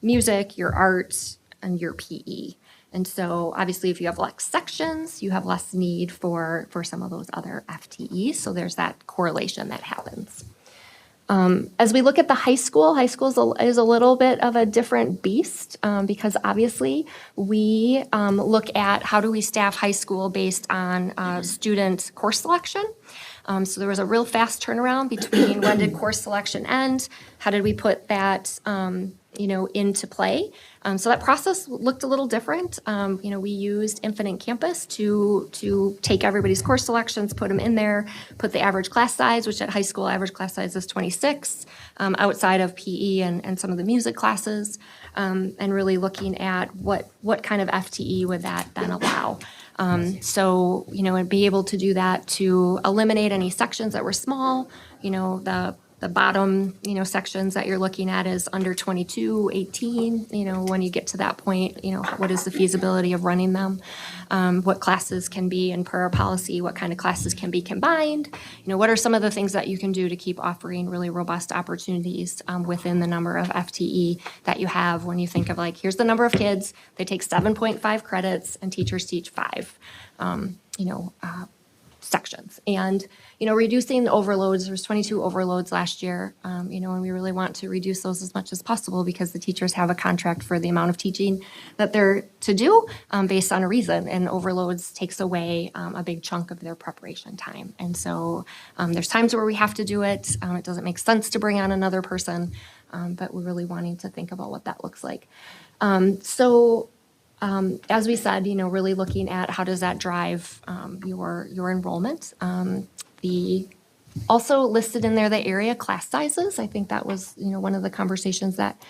music, your art, and your PE. And so obviously if you have less sections, you have less need for some of those other FTEs. So there's that correlation that happens. As we look at the high school is a little bit of a different beast because obviously we look at how do we staff high school based on student course selection. So there was a real fast turnaround between when did course selection end, how did we put that into play. So that process looked a little different. We used Infinite Campus to take everybody's course selections, put them in there, put the average class size, which at high school average class size is 26, outside of PE and some of the music classes, and really looking at what kind of FTE would that then allow. And be able to do that to eliminate any sections that were small, the bottom, sections that you're looking at is under 22, 18, when you get to that point, what is the feasibility of running them? What classes can be, and per our policy, what kind of classes can be combined? What are some of the things that you can do to keep offering really robust opportunities within the number of FTE that you have when you think of here's the number of kids, they take 7.5 credits and teachers teach 5, sections. And, reducing the overloads, there was 22 overloads last year, and we really want to reduce those as much as possible because the teachers have a contract for the amount of teaching that they're to do based on a reason, and overloads takes away a big chunk of their preparation time. And so there's times where we have to do it. It doesn't make sense to bring on another person, but we're really wanting to think about what that looks like. As we said, really looking at how does that drive your enrollment. Also listed in there the area class sizes. I think that was one of the conversations that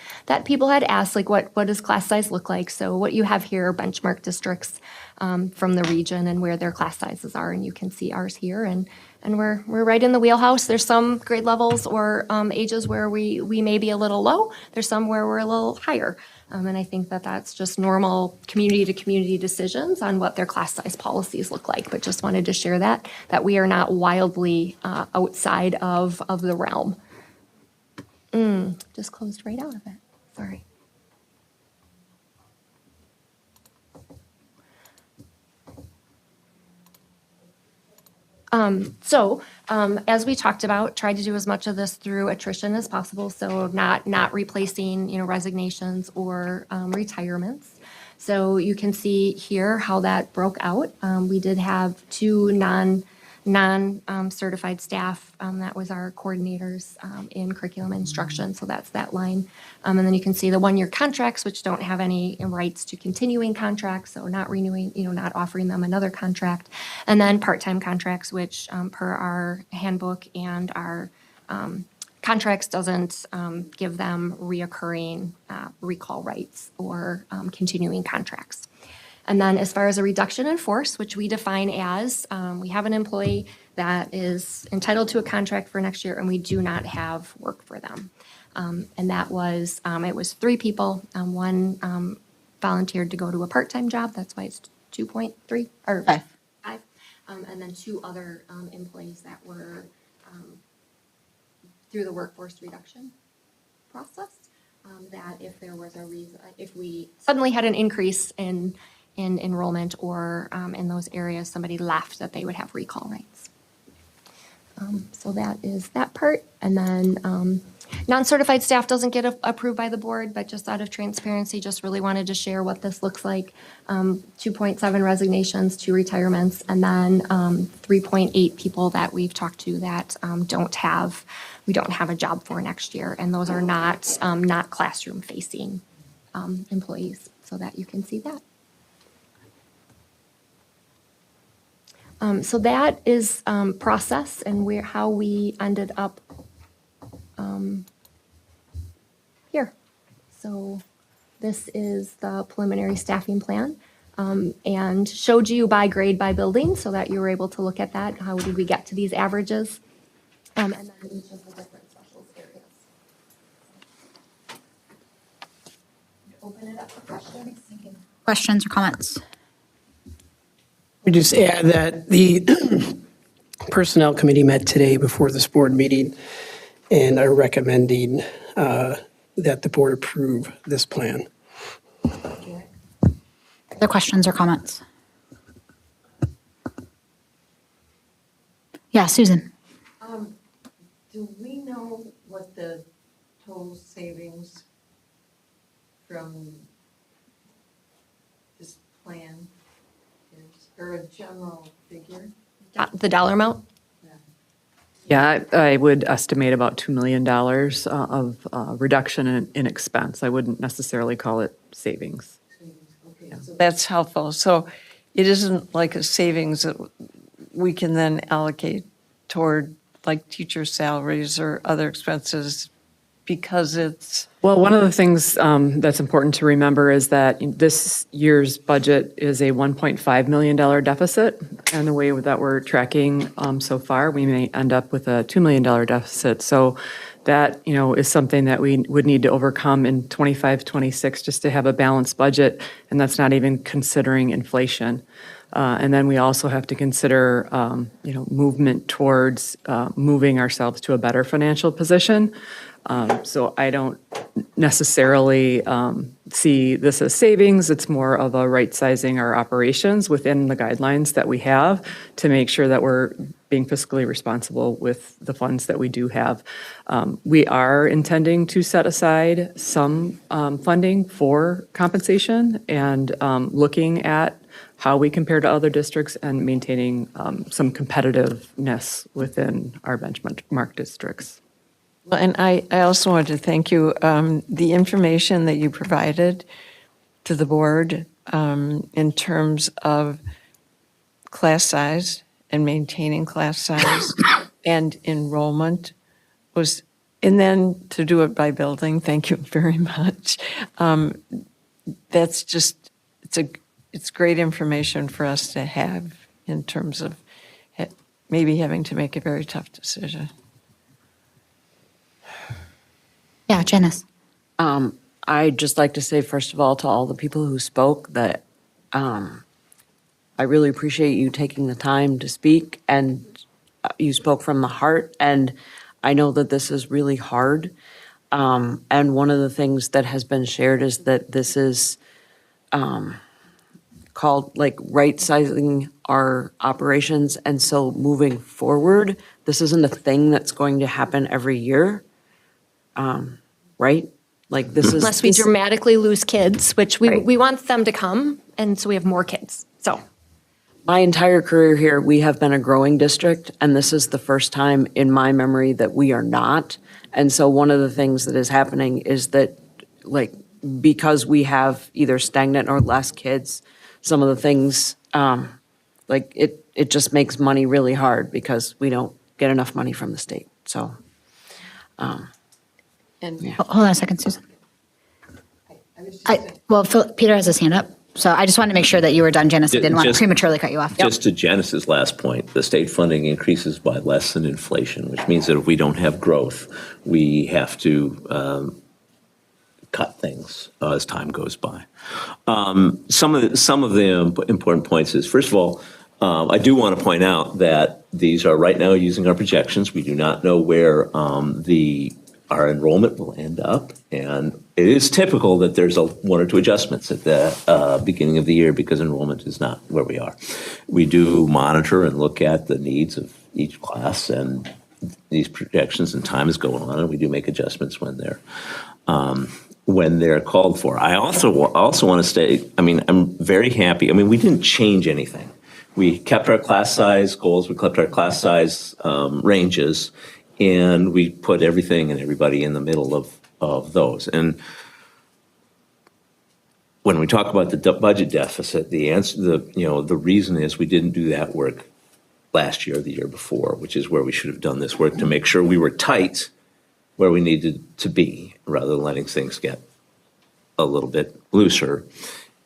people had asked, what does class size look like? So what you have here are benchmark districts from the region and where their class sizes are, and you can see ours here, and we're right in the wheelhouse. There's some grade levels or ages where we may be a little low. There's some where we're a little higher. And I think that's just normal community to community decisions on what their class size policies look like. But just wanted to share that we are not wildly outside of the realm. Just closed right out of it. Sorry. As we talked about, tried to do as much of this through attrition as possible, so not replacing, resignations or retirements. So you can see here how that broke out. We did have 2 non-certified staff. That was our coordinators in curriculum instruction, so that's that line. And then you can see the 1-year contracts, which don't have any rights to continuing contracts, so not renewing, not offering them another contract. And then part-time contracts, which per our handbook and our contracts doesn't give them reoccurring recall rights or continuing contracts. And then as far as a reduction in force, which we define as, we have an employee that is entitled to a contract for next year and we do not have work for them. And that was, it was 3 people. 1 volunteered to go to a part-time job. That's why it's 2.3 or 5. And then 2 other employees that were through the workforce reduction process. That if there was a reason, if we suddenly had an increase in enrollment or in those areas, somebody left, that they would have recall rights. So that is that part. And then non-certified staff doesn't get approved by the board, but just out of transparency, just really wanted to share what this looks like. 2.7 resignations, 2 retirements, and then 3.8 people that we've talked to that we don't have a job for next year. And those are not classroom facing employees, so that you can see that. So that is process and how we ended up here. So this is the preliminary staffing plan and showed you by grade by building so that you were able to look at that. How did we get to these averages? And then each of the different specials areas. Open it up for questions. Questions or comments? We just add that the Personnel Committee met today before this board meeting and are recommending that the board approve this plan. Other questions or comments? Yeah, Susan. Do we know what the total savings from this plan is, or a general figure? The dollar amount? Yeah, I would estimate about $2 million of reduction in expense. I wouldn't necessarily call it savings. So that's helpful. So it isn't like a savings that we can then allocate toward like teacher salaries or other expenses because it's. Well, one of the things that's important to remember is that this year's budget is a $1.5 million deficit. And the way that we're tracking so far, we may end up with a $2 million deficit. So that, is something that we would need to overcome in 25, 26 just to have a balanced budget. And that's not even considering inflation. And then we also have to consider, movement towards moving ourselves to a better financial position. So I don't necessarily see this as savings. It's more of a right-sizing our operations within the guidelines that we have to make sure that we're being fiscally responsible with the funds that we do have. We are intending to set aside some funding for compensation and looking at how we compare to other districts and maintaining some competitiveness within our benchmark districts. Well, and I also want to thank you. The information that you provided to the board in terms of class size and maintaining class size and enrollment was, and then to do it by building, thank you very much. That's just, it's great information for us to have in terms of maybe having to make a very tough decision. Yeah, Janice. I'd just like to say, first of all, to all the people who spoke that I really appreciate you taking the time to speak, and you spoke from the heart, and I know that this is really hard. And one of the things that has been shared is that this is called like right-sizing our operations. And so moving forward, this isn't a thing that's going to happen every year. Right? Like this is. Unless we dramatically lose kids, which we want them to come, and so we have more kids, so. My entire career here, we have been a growing district, and this is the first time in my memory that we are not. And so one of the things that is happening is that, like, because we have either stagnant or less kids, some of the things, like, it just makes money really hard because we don't get enough money from the state, so. Hold on a second, Susan. Peter has his hand up, so I just wanted to make sure that you were done, Janice. I didn't want to prematurely cut you off. Just to Janice's last point, the state funding increases by less than inflation, which means that if we don't have growth, we have to cut things as time goes by. Some of the important points is, first of all, I do want to point out that these are right now using our projections. We do not know where our enrollment will end up, and it is typical that there's one or two adjustments at the beginning of the year because enrollment is not where we are. We do monitor and look at the needs of each class, and these projections and times go on, and we do make adjustments when they're called for. I also want to state, I mean, I'm very happy. I mean, we didn't change anything. We kept our class size goals, we kept our class size ranges, and we put everything and everybody in the middle of those. And when we talk about the budget deficit, the reason is we didn't do that work last year or the year before, which is where we should have done this work to make sure we were tight where we needed to be, rather than letting things get a little bit looser.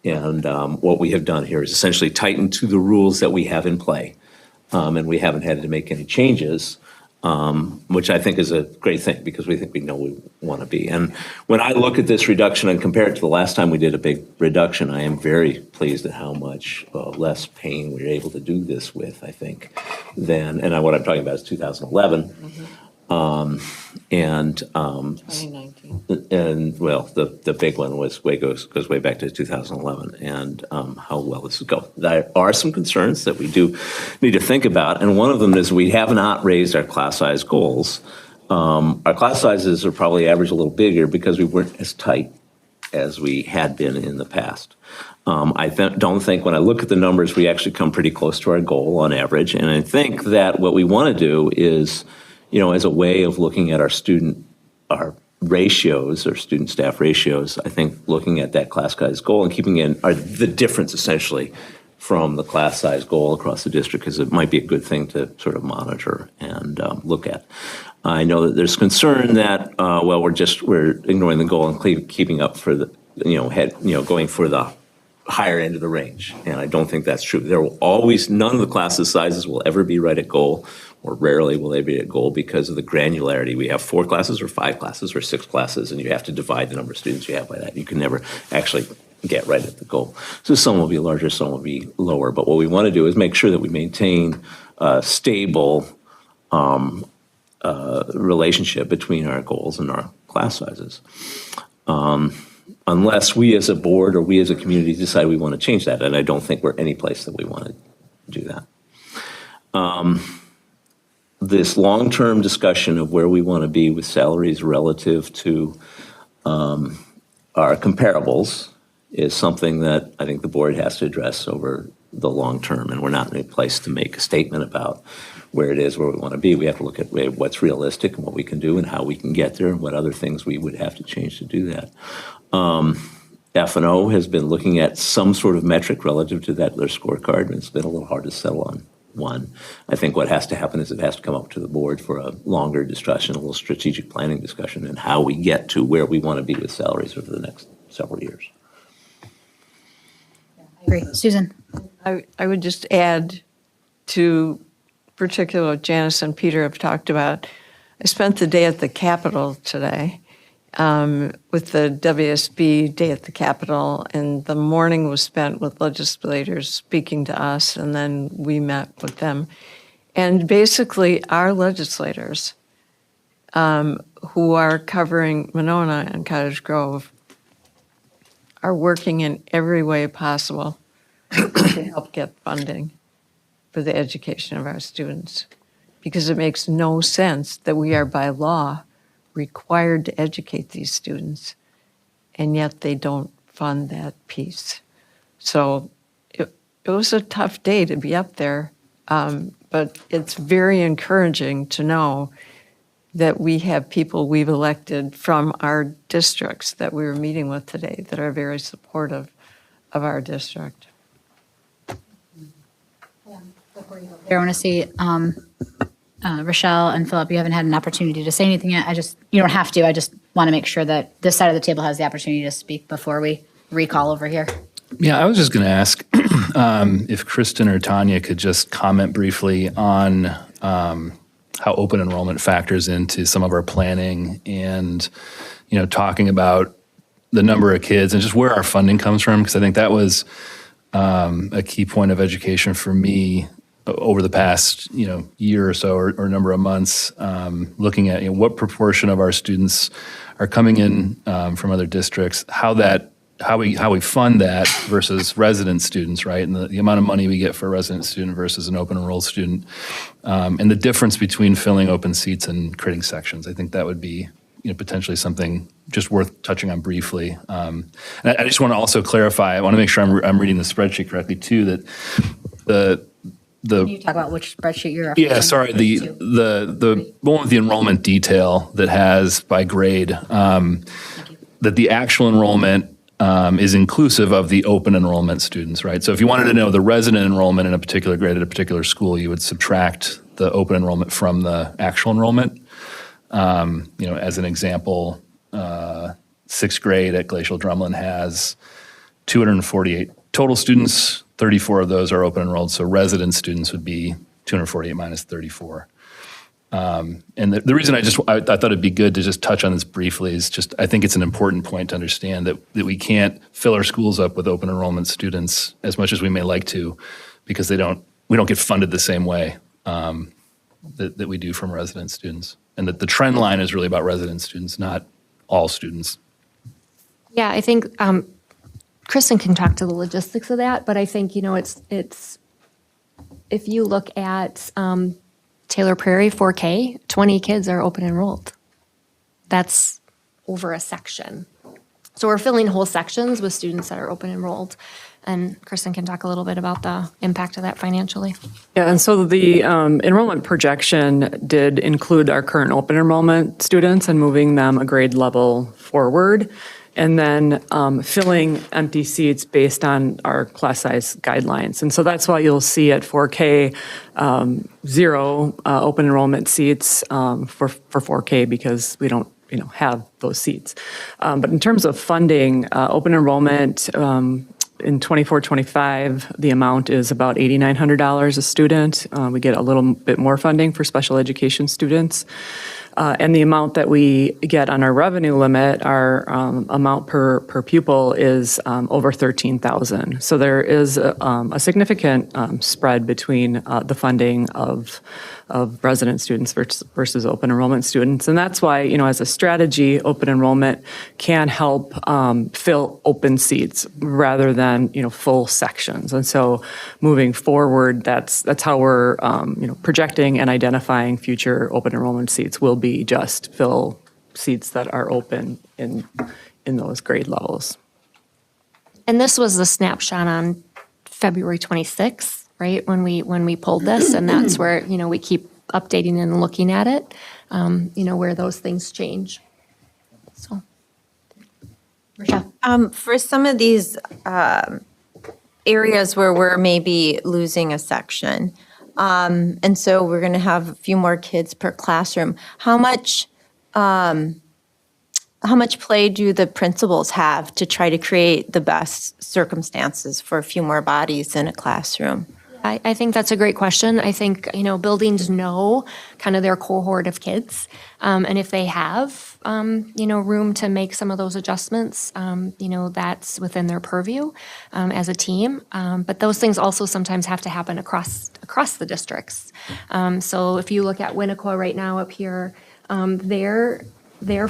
And what we have done here is essentially tighten to the rules that we have in play. And we haven't had to make any changes, which I think is a great thing, because we think we know we want to be. And when I look at this reduction and compare it to the last time we did a big reduction, I am very pleased at how much less pain we were able to do this with, I think, than, and what I'm talking about is 2011. And 2019. And well, the big one was goes way back to 2011, and how well this will go. There are some concerns that we do need to think about, and one of them is we have not raised our class size goals. Our class sizes are probably average a little bigger because we weren't as tight as we had been in the past. I don't think, when I look at the numbers, we actually come pretty close to our goal on average, and I think that what we want to do is, as a way of looking at our ratios, or student staff ratios, I think looking at that class size goal and keeping in the difference essentially from the class size goal across the district, because it might be a good thing to sort of monitor and look at. I know that there's concern that, we're ignoring the goal and keeping up for the, going for the higher end of the range. And I don't think that's true. There will always, none of the classes sizes will ever be right at goal, or rarely will they be at goal, because of the granularity. We have 4 classes or 5 classes or 6 classes, and you have to divide the number of students you have by that. You can never actually get right at the goal. So some will be larger, some will be lower. But what we want to do is make sure that we maintain a stable relationship between our goals and our class sizes. Unless we as a board or we as a community decide we want to change that, and I don't think we're any place that we want to do that. This long-term discussion of where we want to be with salaries relative to our comparables is something that I think the board has to address over the long term, and we're not in a place to make a statement about where it is, where we want to be. We have to look at what's realistic and what we can do and how we can get there and what other things we would have to change to do that. F&O has been looking at some sort of metric relative to their scorecard, and it's been a little hard to settle on one. I think what has to happen is it has to come up to the board for a longer discussion, a little strategic planning discussion, and how we get to where we want to be with salaries over the next several years. Agree. Susan? I would just add to particularly what Janice and Peter have talked about. I spent the day at the Capitol today with the WSB Day at the Capitol, and the morning was spent with legislators speaking to us, and then we met with them. And basically, our legislators who are covering Monona and Cottage Grove are working in every way possible to help get funding for the education of our students, because it makes no sense that we are by law required to educate these students, and yet they don't fund that piece. So it was a tough day to be up there, but it's very encouraging to know that we have people we've elected from our districts that we were meeting with today that are very supportive of our district. I want to see Rochelle and Philip, you haven't had an opportunity to say anything yet. You don't have to. I just want to make sure that this side of the table has the opportunity to speak before we recall over here. Yeah, I was just going to ask if Kristen or Tanya could just comment briefly on how open enrollment factors into some of our planning, and talking about the number of kids and just where our funding comes from, because I think that was a key point of education for me over the past year or so, or number of months, looking at what proportion of our students are coming in from other districts, how that how we fund that versus resident students, right? And the amount of money we get for a resident student versus an open enrolled student, and the difference between filling open seats and creating sections. I think that would be potentially something just worth touching on briefly. And I just want to also clarify. I want to make sure I'm reading the spreadsheet correctly too. That the Can you talk about which spreadsheet you're referring yeah, sorry, the one with the enrollment detail that has by grade, that the actual enrollment is inclusive of the open enrollment students, right? So if you wanted to know the resident enrollment in a particular grade at a particular school, you would subtract the open enrollment from the actual enrollment. As an example, sixth grade at Glacial Drumlin has 248 total students. 34 of those are open enrolled, so resident students would be 248 minus 34. And the reason I thought it'd be good to just touch on this briefly is just I think it's an important point to understand that we can't fill our schools up with open enrollment students as much as we may like to, because we don't get funded the same way that we do from resident students, and that the trend line is really about resident students, not all students. Yeah, I think Kristen can talk to the logistics of that, but I think it's if you look at Taylor Prairie 4K, 20 kids are open enrolled. That's over a section. So we're filling whole sections with students that are open enrolled. And Kristen can talk a little bit about the impact of that financially. Yeah, and so the enrollment projection did include our current open enrollment students and moving them a grade level forward, and then filling empty seats based on our class size guidelines. And so that's why you'll see at 4K, 0 open enrollment seats for 4K, because we don't have those seats. But in terms of funding, open enrollment, in 24-25, the amount is about $8,900 a student. We get a little bit more funding for special education students. And the amount that we get on our revenue limit, our amount per pupil is over $13,000. So there is a significant spread between the funding of resident students versus open enrollment students. And that's why, as a strategy, open enrollment can help fill open seats rather than, full sections. And so moving forward, that's how we're, projecting and identifying future open enrollment seats will be just fill seats that are open in those grade levels. And this was the snapshot on February 26th, right? When we pulled this, and that's where, we keep updating and looking at it, where those things change. So. For some of these areas where we're maybe losing a section, and so we're going to have a few more kids per classroom, how much play do the principals have to try to create the best circumstances for a few more bodies in a classroom? I think that's a great question. I think, buildings know kind of their cohort of kids. And if they have, room to make some of those adjustments, that's within their purview as a team. But those things also sometimes have to happen across the districts. So if you look at Winnequa right now up here, their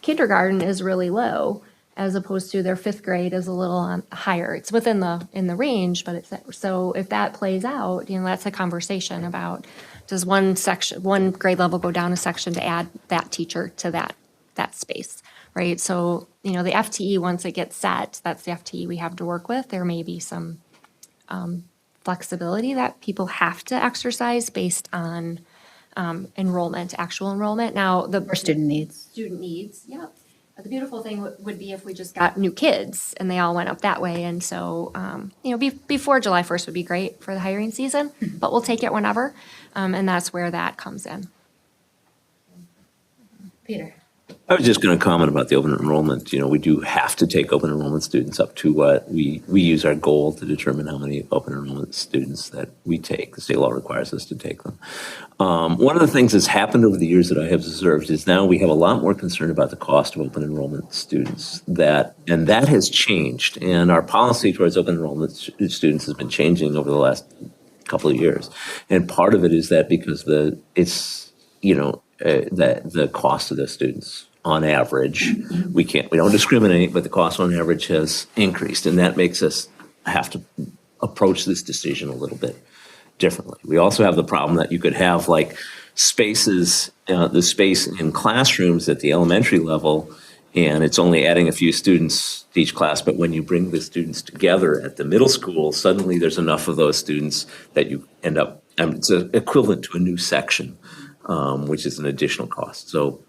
kindergarten is really low, as opposed to their fifth grade is a little higher. It's within the range, but so if that plays out, that's a conversation about, does one grade level go down a section to add that teacher to that space, right? So, the FTE, once it gets set, that's the FTE we have to work with. There may be some flexibility that people have to exercise based on enrollment, actual enrollment. Now, Or student needs. Student needs, yep. The beautiful thing would be if we just got new kids and they all went up that way. And so, before July 1st would be great for the hiring season, but we'll take it whenever. And that's where that comes in. Peter. I was just going to comment about the open enrollment. We do have to take open enrollment students up to what we use our goal to determine how many open enrollment students that we take. The state law requires us to take them. One of the things that's happened over the years that I have observed is now we have a lot more concern about the cost of open enrollment students. And that has changed. And our policy towards open enrollment students has been changing over the last couple of years. And part of it is that because the cost of the students on average, we don't discriminate, but the cost on average has increased, and that makes us have to approach this decision a little bit differently. We also have the problem that you could have like spaces, the space in classrooms at the elementary level, and it's only adding a few students to each class, but when you bring the students together at the middle school, suddenly there's enough of those students that you end up, it's equivalent to a new section, which is an additional cost. So,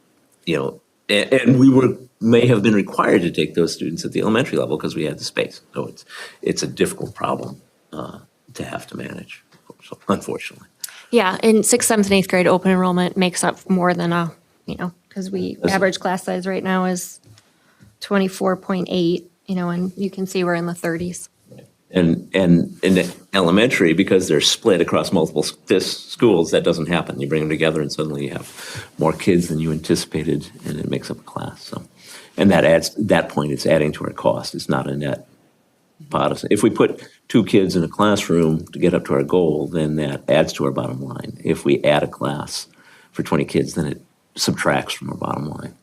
and we may have been required to take those students at the elementary level because we had the space. So it's a difficult problem to have to manage, unfortunately. Yeah, in 6th, 7th, and 8th grade, open enrollment makes up more than because average class size right now is 24.8, and you can see we're in the 30s. And in the elementary, because they're split across multiple schools, that doesn't happen. You bring them together and suddenly you have more kids than you anticipated, and it makes up a class. So, and that point, it's adding to our cost. It's not a net pot. If we put 2 kids in a classroom to get up to our goal, then that adds to our bottom line. If we add a class for 20 kids, then it subtracts from our bottom line.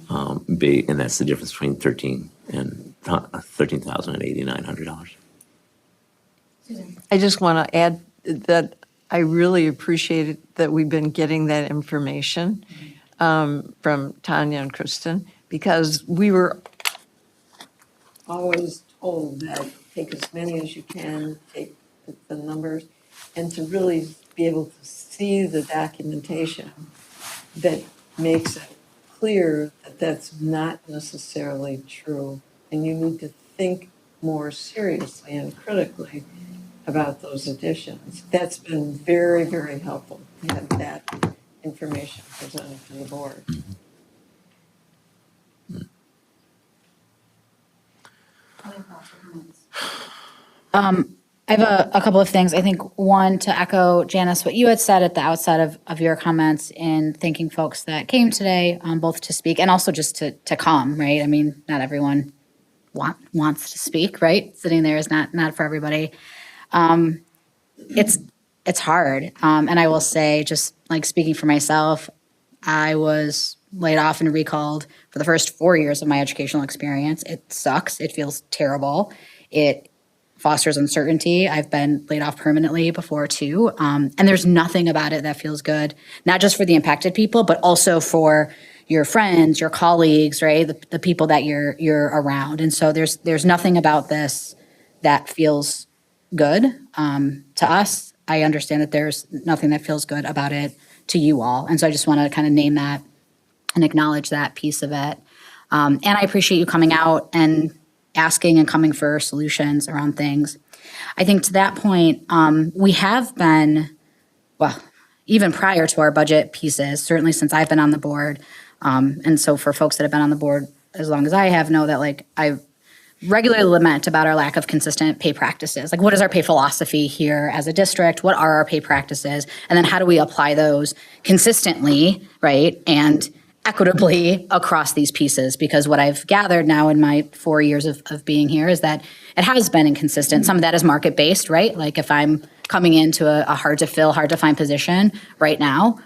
And that's the difference between $13,000 and $8,900. I just want to add that I really appreciate it that we've been getting that information from Tanya and Kristen, because we were always told that take as many as you can, take the numbers, and to really be able to see the documentation that makes it clear that that's not necessarily true. And you need to think more seriously and critically about those additions. That's been very, very helpful to have that information presented to the board. I have a couple of things. I think one, to echo, Janice, what you had said at the outset of your comments in thanking folks that came today, both to speak and also just to come, right? I mean, not everyone wants to speak, right? Sitting there is not for everybody. It's hard. And I will say, just like speaking for myself, I was laid off and recalled for the first 4 years of my educational experience. It sucks. It feels terrible. It fosters uncertainty. I've been laid off permanently before too. And there's nothing about it that feels good, not just for the impacted people, but also for your friends, your colleagues, right? The people that you're around. And so there's nothing about this that feels good to us. I understand that there's nothing that feels good about it to you all. And so I just want to kind of name that and acknowledge that piece of it. And I appreciate you coming out and asking and coming for solutions around things. I think to that point, we have been, well, even prior to our budget pieces, certainly since I've been on the board. And so for folks that have been on the board as long as I have, know that like I regularly lament about our lack of consistent pay practices. Like, what is our pay philosophy here as a district? What are our pay practices? And then how do we apply those consistently, right? And equitably across these pieces, because what I've gathered now in my 4 years of being here is that it has been inconsistent. Some of that is market-based, right? Like if I'm coming into a hard-to-fill, hard-to-find position right now,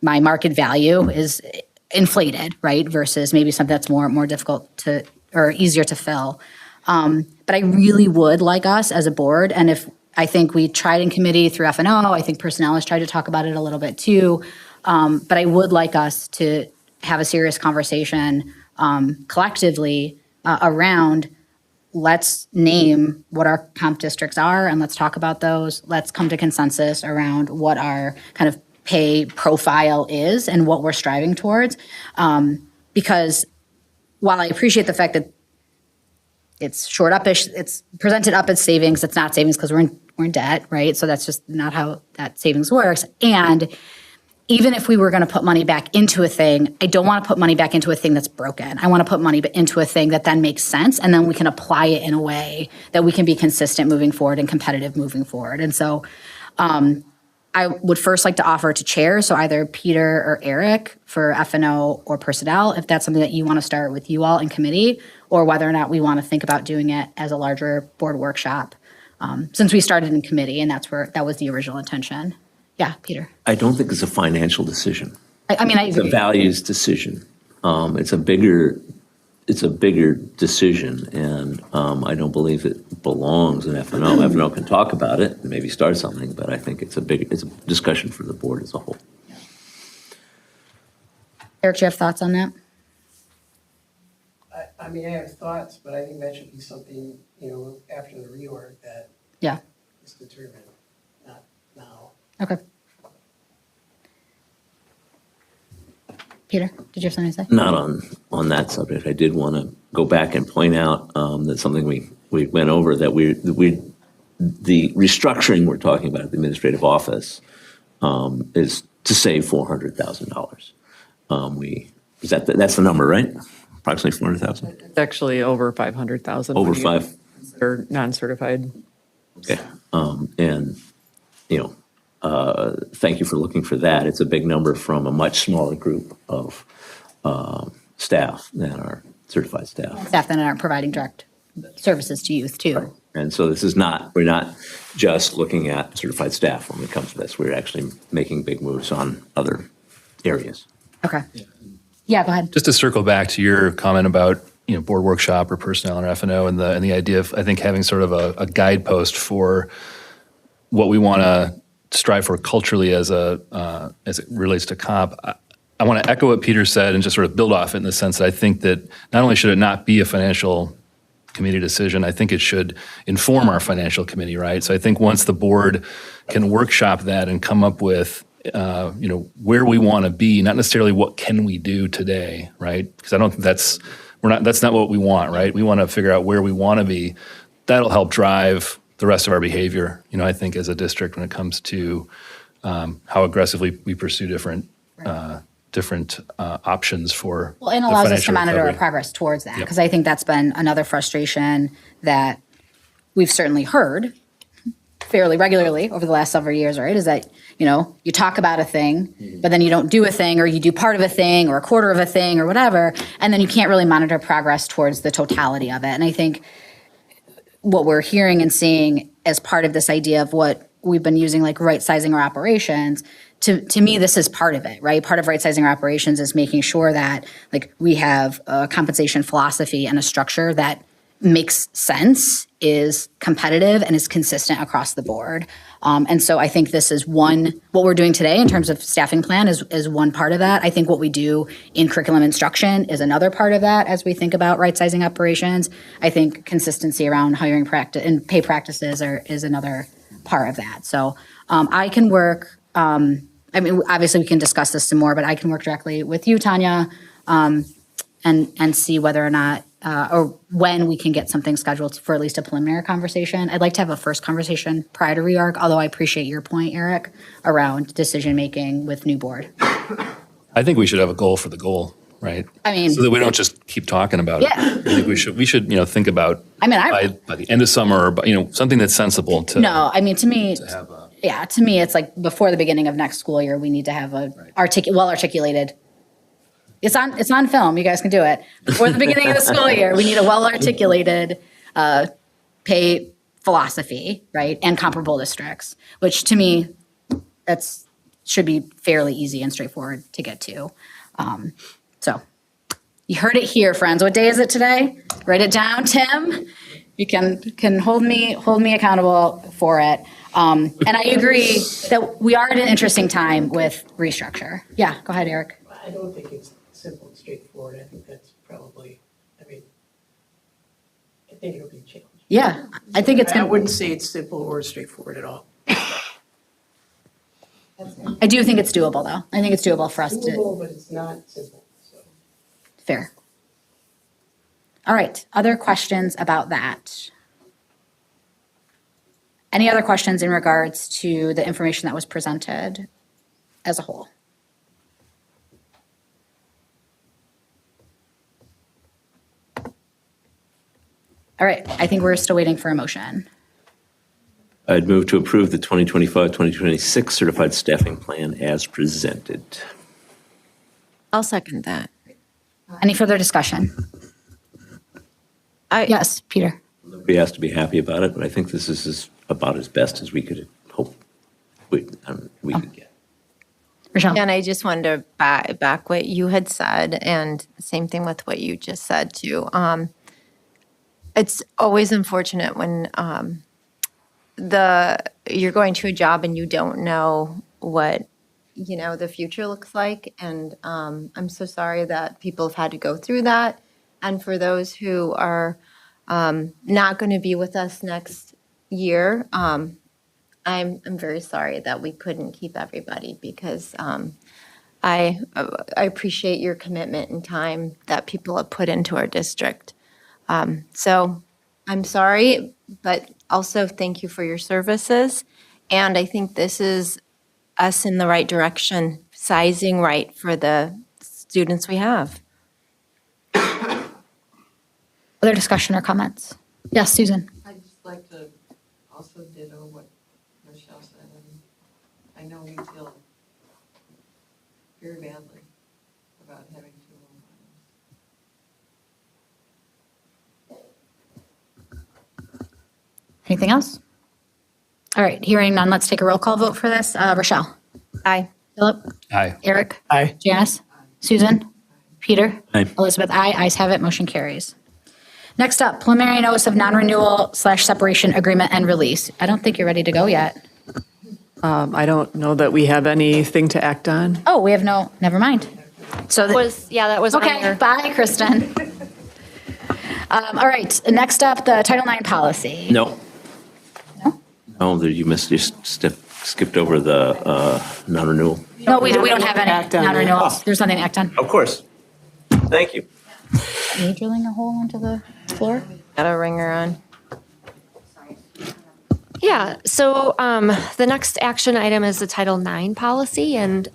my market value is inflated, right? Versus maybe something that's more difficult to, or easier to fill. But I really would like us as a board, and if I think we tried in committee through F&O, I think personnel has tried to talk about it a little bit too, but I would like us to have a serious conversation collectively around, let's name what our comp districts are and let's talk about those. Let's come to consensus around what our kind of pay profile is and what we're striving towards. Because while I appreciate the fact that it's short up-ish, it's presented up as savings, it's not savings because we're in debt, right? So that's just not how that savings works. And even if we were going to put money back into a thing, I don't want to put money back into a thing that's broken. I want to put money into a thing that then makes sense, and then we can apply it in a way that we can be consistent moving forward and competitive moving forward. And so I would first like to offer to chair, so either Peter or Eric for F&O or personnel, if that's something that you want to start with you all in committee, or whether or not we want to think about doing it as a larger board workshop, since we started in committee and that was the original intention. Yeah, Peter. I don't think it's a financial decision. I mean, I It's a agree. values decision. It's a bigger decision, and I don't believe it belongs in FNO. FNO can talk about it and maybe start something, but I think it's a discussion for the board as a whole. Eric, do you have thoughts on that? I mean, I have thoughts, but I think that should be something, after the reorg that Yeah. is determined, not now. Okay. Peter, did you have something to say? Not on that subject. I did want to go back and point out that something we went over, that the restructuring we're talking about at the administrative office is to save $400,000. That's the number, right? Approximately 400,000. It's actually over 500,000. Over when you five. consider non-certified. Okay. And thank you for looking for that. It's a big number from a much smaller group of staff than our certified staff. Staff that aren't providing direct services to youth too. And so we're not just looking at certified staff when it comes to this. We're actually making big moves on other areas. Okay. Yeah, go ahead. Just to circle back to your comment about board workshop or personnel or F&O and the idea of, I think, having sort of a guidepost for what we want to strive for culturally as it relates to comp. I want to echo what Peter said and just sort of build off it in the sense that I think that not only should it not be a financial committee decision, I think it should inform our financial committee, right? So I think once the board can workshop that and come up with where we want to be, not necessarily what can we do today, right? Because I don't think that's not what we want, right? We want to figure out where we want to be. That'll help drive the rest of our behavior, I think, as a district when it comes to how aggressively we pursue different options for Well, and the allows us to financial monitor our recovery. progress towards that, Yep. because I think that's been another frustration that we've certainly heard fairly regularly over the last several years, right? Is that, you talk about a thing, but then you don't do a thing, or you do part of a thing or a quarter of a thing or whatever, and then you can't really monitor progress towards the totality of it. And I think what we're hearing and seeing as part of this idea of what we've been using, like right-sizing our operations, to me, this is part of it, right? Part of right-sizing our operations is making sure that like we have a compensation philosophy and a structure that makes sense, is competitive, and is consistent across the board. And so I think this is what we're doing today in terms of staffing plan is one part of that. I think what we do in curriculum instruction is another part of that as we think about right-sizing operations. I think consistency around hiring practice and pay practices is another part of that. So I can work, obviously we can discuss this some more, but I can work directly with you, Tanya, and see whether or not or when we can get something scheduled for at least a preliminary conversation. I'd like to have a first conversation prior to reorg, although I appreciate your point, Eric, around decision-making with new board. I think we should have a goal for the goal, right? I mean- so that we don't just keep talking about it. Yeah. I think we should think about by the end of summer, or something that's sensible to. No, I mean, to me, it's like before the beginning of next school year, we need to have a well-articulated. It's on film. You guys can do it. Before the beginning of the school year, we need a well-articulated pay philosophy, right? And comparable districts, which to me, should be fairly easy and straightforward to get to. So you heard it here, friends. What day is it today? Write it down, Tim. You can hold me accountable for it. And I agree that we are at an interesting time with restructure. Yeah, go ahead, Eric. I don't think it's simple and straightforward. I think that's probably, I think it'll be challenging. Yeah, I think it's I going to. wouldn't say it's simple or straightforward at all. I do think it's doable, though. I think it's doable for us It's doable, but it's not simple, so. Fair. All right, other questions about that? Any other questions in regards to the information that was presented as a whole? All right, I think we're still waiting for a motion. I'd move to approve the 2025-2026 certified staffing plan as presented. I'll second that. Any further discussion? Yes, Peter. Nobody has to be happy about it, but I think this is about as best as we could hope we could get. Rochelle. And I just wanted to back what you had said, and same thing with what you just said too. It's always unfortunate when you're going to a job and you don't know what the future looks like, and I'm so sorry that people have had to go through that. And for those who are not going to be with us next year, I'm very sorry that we couldn't keep everybody, because I appreciate your commitment and time that people have put into our district. So I'm sorry, but also thank you for your services. And I think this is us in the right direction, sizing right for the students we have. Other discussion or comments? Yes, Susan. I'd just like to also ditto what Michelle said. I know we feel very badly about having to. Anything else? All right, hearing none, let's take a roll call vote for this. Rochelle? Aye. Philip? Aye. Eric? Aye. Janice? Susan? Peter? Aye. Elizabeth? Aye. Ayes have it, motion carries. Next up, preliminary notice of non-renewal/separation agreement and release. I don't think you're ready to go yet. I don't know that we have anything to act on. Oh, we have no, never mind. So That was on okay, your- bye, Kristen. All right, next up, the Title IX policy. No. No, you skipped over the non-renewal. No, we don't have any Act on it. non-renewals. There's nothing to act on. Of course. Thank you. Are you drilling a hole into the floor? Got a ringer on. Yeah, so the next action item is the Title IX policy, and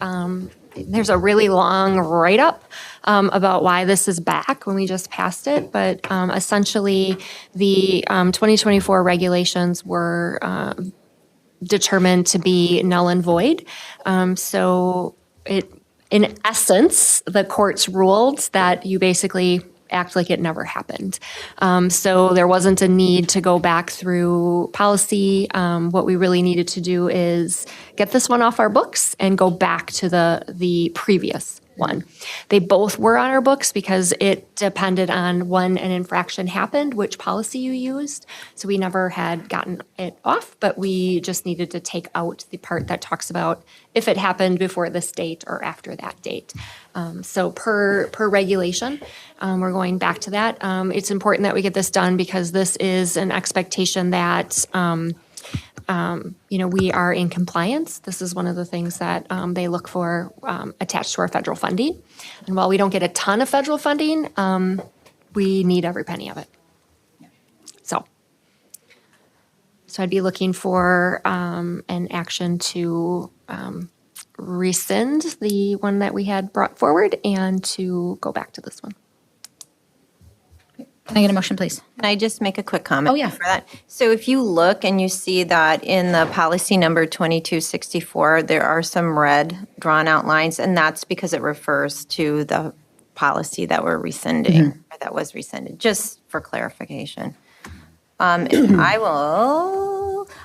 there's a really long write-up about why this is back when we just passed it, but essentially the 2024 regulations were determined to be null and void. So in essence, the courts ruled that you basically act like it never happened. So there wasn't a need to go back through policy. What we really needed to do is get this one off our books and go back to the previous one. They both were on our books because it depended on when an infraction happened, which policy you used. So we never had gotten it off, but we just needed to take out the part that talks about if it happened before this date or after that date. So per regulation, we're going back to that. It's important that we get this done because this is an expectation that we are in compliance. This is one of the things that they look for attached to our federal funding. And while we don't get a ton of federal funding, we need every penny of it. So I'd be looking for an action to rescind the one that we had brought forward and to go back to this one. Can I get a motion, please? Can I just make a quick comment? Oh, yeah. For that? So if you look and you see that in the policy number 2264, there are some red drawn out lines, and that's because it refers to the policy that we're rescinding, or that was rescinded, just for clarification.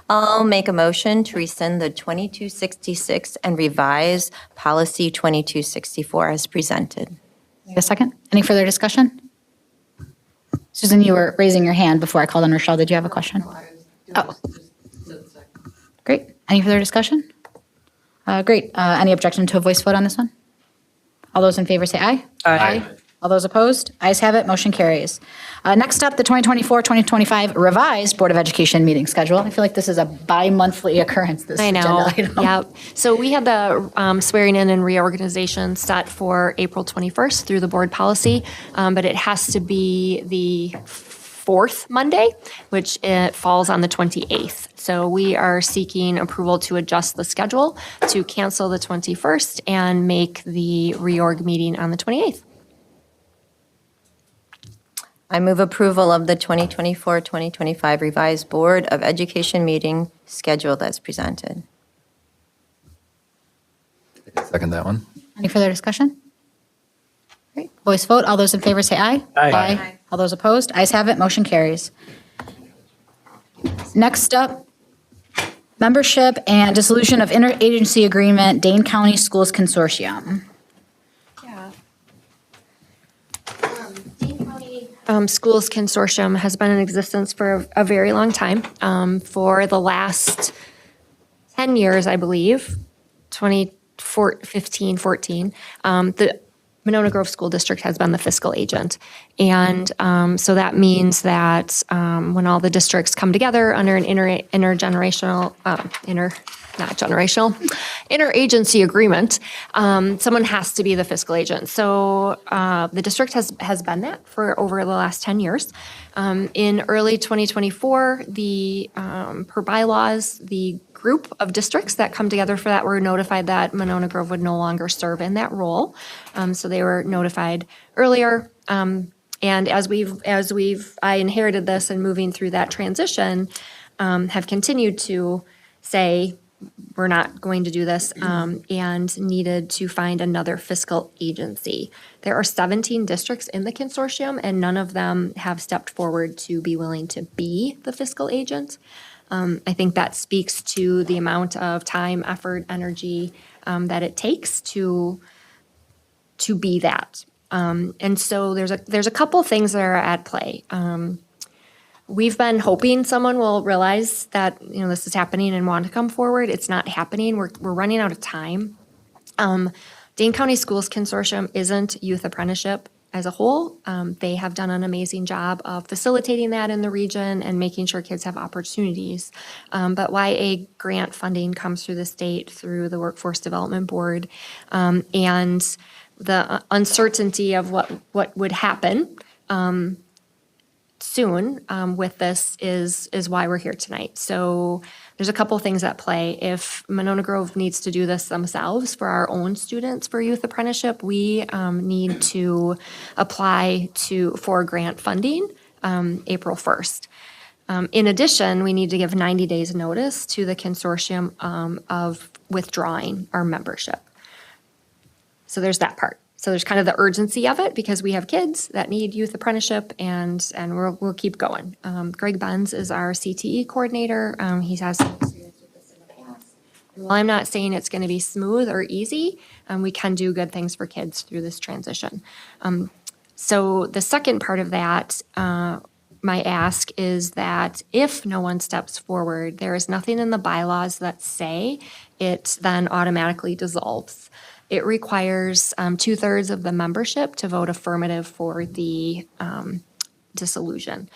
I'll make a motion to rescind the 2266 and revise policy 2264 as presented. Wait a second. Any further discussion? Susan, you were raising your hand before I called on Rochelle. Did you have a question? Oh. Great. Any further discussion? Great. Any objection to a voice vote on this one? All those in favor say aye. Aye. All those opposed? Ayes have it. Motion carries. Next up, the 2024-2025 revised Board of Education meeting schedule. I feel like this is a bi-monthly occurrence, this I know. agenda item. Yep. So we had the swearing in and reorganization set for April 21st through the board policy, but it has to be the fourth Monday, which it falls on the 28th. So we are seeking approval to adjust the schedule to cancel the 21st and make the reorg meeting on the 28th. I move approval of the 2024-2025 revised Board of Education meeting schedule that's presented. Second that one. Any further discussion? Great. Voice vote. All those in favor say aye. Aye. All those opposed? Ayes have it. Motion carries. Next up, Membership and dissolution of interagency agreement, Dane County Schools Consortium. Schools Consortium has been in existence for a very long time. For the last 10 years, I believe, 2015, 14, the Monona Grove School District has been the fiscal agent. And so that means that when all the districts come together under an interagency agreement, someone has to be the fiscal agent. So the district has been that for over the last 10 years. In early 2024, per bylaws, the group of districts that come together for that were notified that Monona Grove would no longer serve in that role. So they were notified earlier. And I inherited this and moving through that transition, have continued to say, we're not going to do this, and needed to find another fiscal agency. There are 17 districts in the consortium, and none of them have stepped forward to be willing to be the fiscal agent. I think that speaks to the amount of time, effort, energy that it takes to be that. And so there's a couple things that are at play. We've been hoping someone will realize that, this is happening and want to come forward. It's not happening. We're running out of time. Dane County Schools Consortium isn't youth apprenticeship as a whole. They have done an amazing job of facilitating that in the region and making sure kids have opportunities. But YA grant funding comes through the state through the Workforce Development Board. And the uncertainty of what would happen soon with this is why we're here tonight. So there's a couple things at play. If Monona Grove needs to do this themselves for our own students for youth apprenticeship, we need to apply for grant funding April 1st. In addition, we need to give 90 days notice to the consortium of withdrawing our membership. So there's that part. So there's kind of the urgency of it because we have kids that need youth apprenticeship and we'll keep going. Greg Benz is our CTE coordinator. He has some experience with this in the past. While I'm not saying it's going to be smooth or easy, we can do good things for kids through this transition. So the second part of that, my ask is that if no one steps forward, there is nothing in the bylaws that say it then automatically dissolves. It requires 2/3 of the membership to vote affirmative for the dissolution.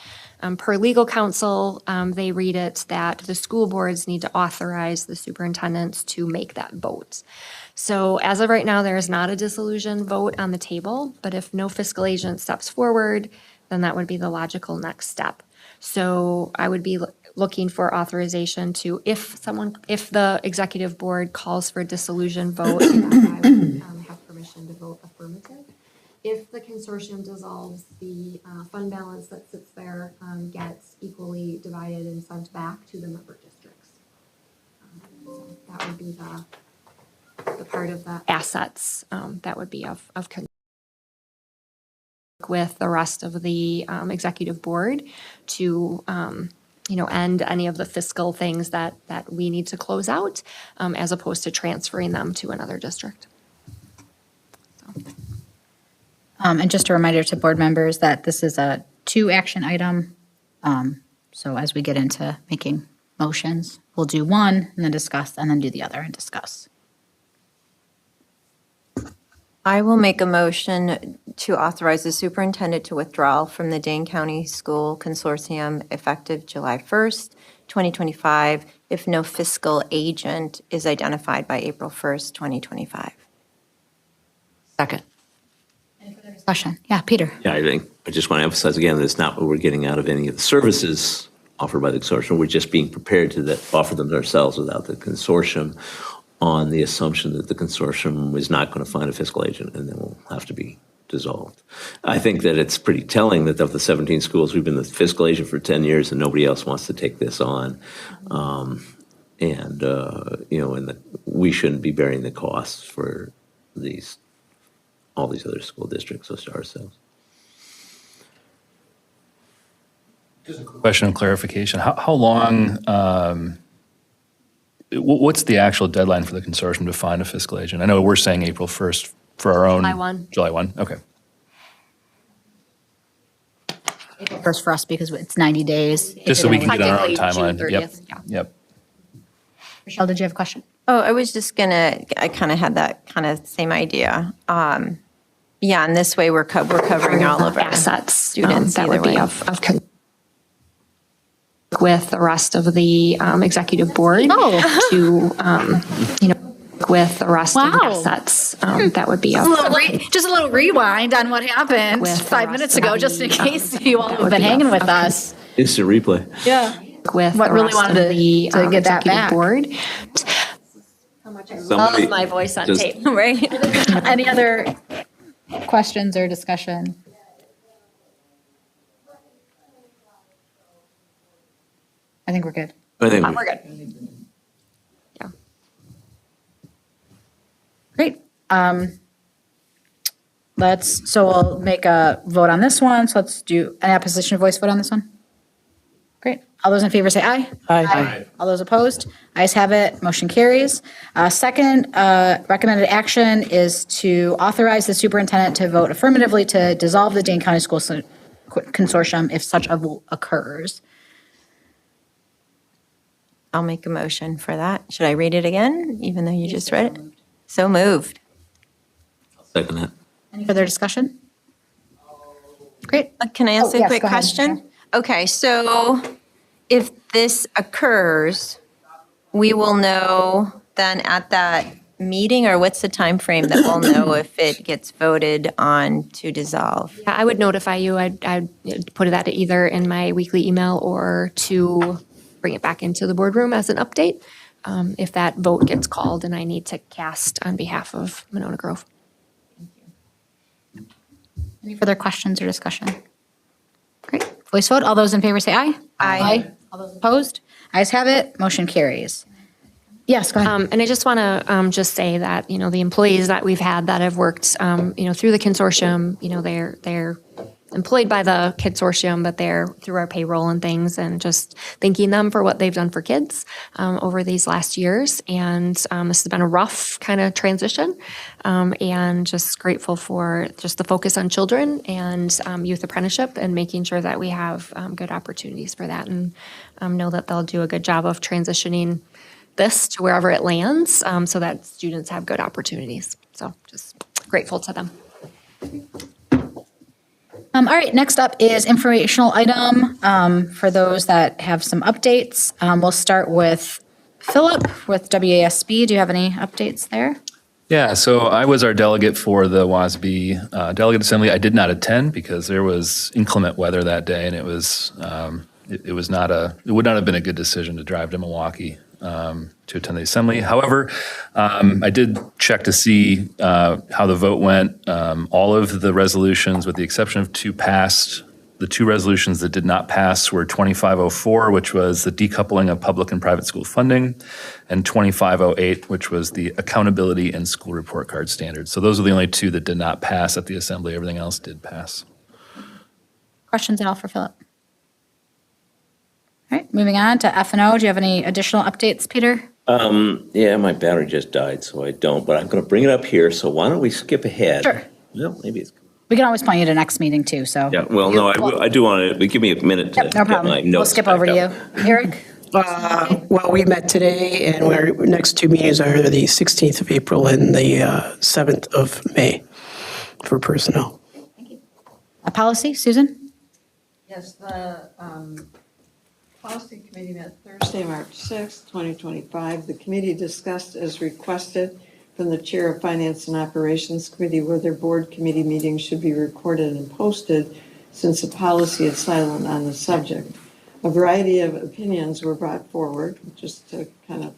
Per legal counsel, they read it that the school boards need to authorize the superintendents to make that vote. So as of right now, there is not a dissolution vote on the table, but if no fiscal agent steps forward, then that would be the logical next step. So I would be looking for authorization to, if the executive board calls for a dissolution vote, I would have permission to vote affirmative. If the consortium dissolves, the fund balance that sits there gets equally divided and sent back to the member districts. So that would be the part of the assets that would be of concern with the rest of the executive board to end any of the fiscal things that we need to close out as opposed to transferring them to another district. And just a reminder to board members that this is a 2-action item. So as we get into making motions, we'll do one and then discuss and then do the other and discuss. I will make a motion to authorize the superintendent to withdraw from the Dane County School Consortium effective July 1st, 2025, if no fiscal agent is identified by April 1st, 2025. Second. Discussion. Yeah, Peter. Yeah, I just want to emphasize again that it's not what we're getting out of any of the services offered by the consortium. We're just being prepared to offer them ourselves without the consortium, on the assumption that the consortium is not going to find a fiscal agent and then will have to be dissolved. I think that it's pretty telling that of the 17 schools, we've been the fiscal agent for 10 years and nobody else wants to take this on. We shouldn't be bearing the costs for all these other school districts ourselves. Question of clarification. How long what's the actual deadline for the consortium to find a fiscal agent? I know we're saying April 1st for our own. July 1. July 1, okay. April 1st for us because it's 90 days. Just so we can get on our own Technically, June timeline. Yep, 30th, yeah. yep. Michelle, did you have a question? Oh, I was just I kind of had that kind of same idea. Yeah, and this way we're covering all of our assets students that would either be way. with the rest of the executive board to, with the rest of the Wow. assets that would be Just a little rewind on what happened With the 5 rest minutes of ago, the, just in case you all that have would been be hanging with okay. us. Instant replay. Yeah. with What the really rest wanted of the to get that executive back. board. Somebody Love my voice on just- tape, right? Any other questions or discussion? I think we're good. I think We're good. Yeah. Great. So we'll make a vote on this one. So let's do an opposition voice vote on this one. Great. All those in favor say aye. Aye. All those opposed? Ayes have it. Motion carries. Second, recommended action is to authorize the superintendent to vote affirmatively to dissolve the Dane County School Consortium if such a vote occurs. I'll make a motion for that. Should I read it again, even though you just read it? So moved. Second that. Any further discussion? Great. Can I ask Oh, a yes, quick go ahead. question? Okay, so if this occurs, we will know then at that meeting, or what's the time frame that we'll know if it gets voted on to dissolve? Yeah, I would notify you. I'd put that either in my weekly email or to bring it back into the boardroom as an update if that vote gets called and I need to cast on behalf of Monona Grove. Any further questions or discussion? Great. Voice vote. All those in favor say aye. Aye. All those opposed? Ayes have it. Motion carries. Yes, go ahead. And I just want to just say that, the employees that we've had that have worked, through the consortium, they're employed by the consortium, but they're through our payroll and things, and just thanking them for what they've done for kids over these last years. And this has been a rough kind of transition, and just grateful for just the focus on children and youth apprenticeship and making sure that we have good opportunities for that, and know that they'll do a good job of transitioning this to wherever it lands, so that students have good opportunities. So just grateful to them. All right, next up is informational item for those that have some updates. We'll start with Philip with WASB. Do you have any updates there? Yeah, so I was our delegate for the WASB Delegate Assembly. I did not attend because there was inclement weather that day, and it would not have been a good decision to drive to Milwaukee to attend the assembly. However, I did check to see how the vote went. All of the resolutions, with the exception of two, passed. The two resolutions that did not pass were 2504, which was the decoupling of public and private school funding, and 2508, which was the accountability and school report card standards. So those are the only two that did not pass at the assembly. Everything else did pass. Questions at all for Philip? All right, moving on to F&O. Do you have any additional updates, Peter? Yeah, my battery just died, so I don't, but I'm going to bring it up here, so why don't we skip ahead? Sure. Well, maybe it's, We can always point you to next meeting too, so. yeah, well, no, I do want to, give me a minute to Yep, no get my problem. We'll notes skip back over to up. you. Eric? Well, we met today, and our next two meetings are the 16th of April and the 7th of May for personnel. A policy, Susan? Yes, the Policy Committee met Thursday, March 6th, 2025. The committee discussed as requested from the Chair of Finance and Operations Committee whether board committee meetings should be recorded and posted, since the policy is silent on the subject. A variety of opinions were brought forward, just to kind of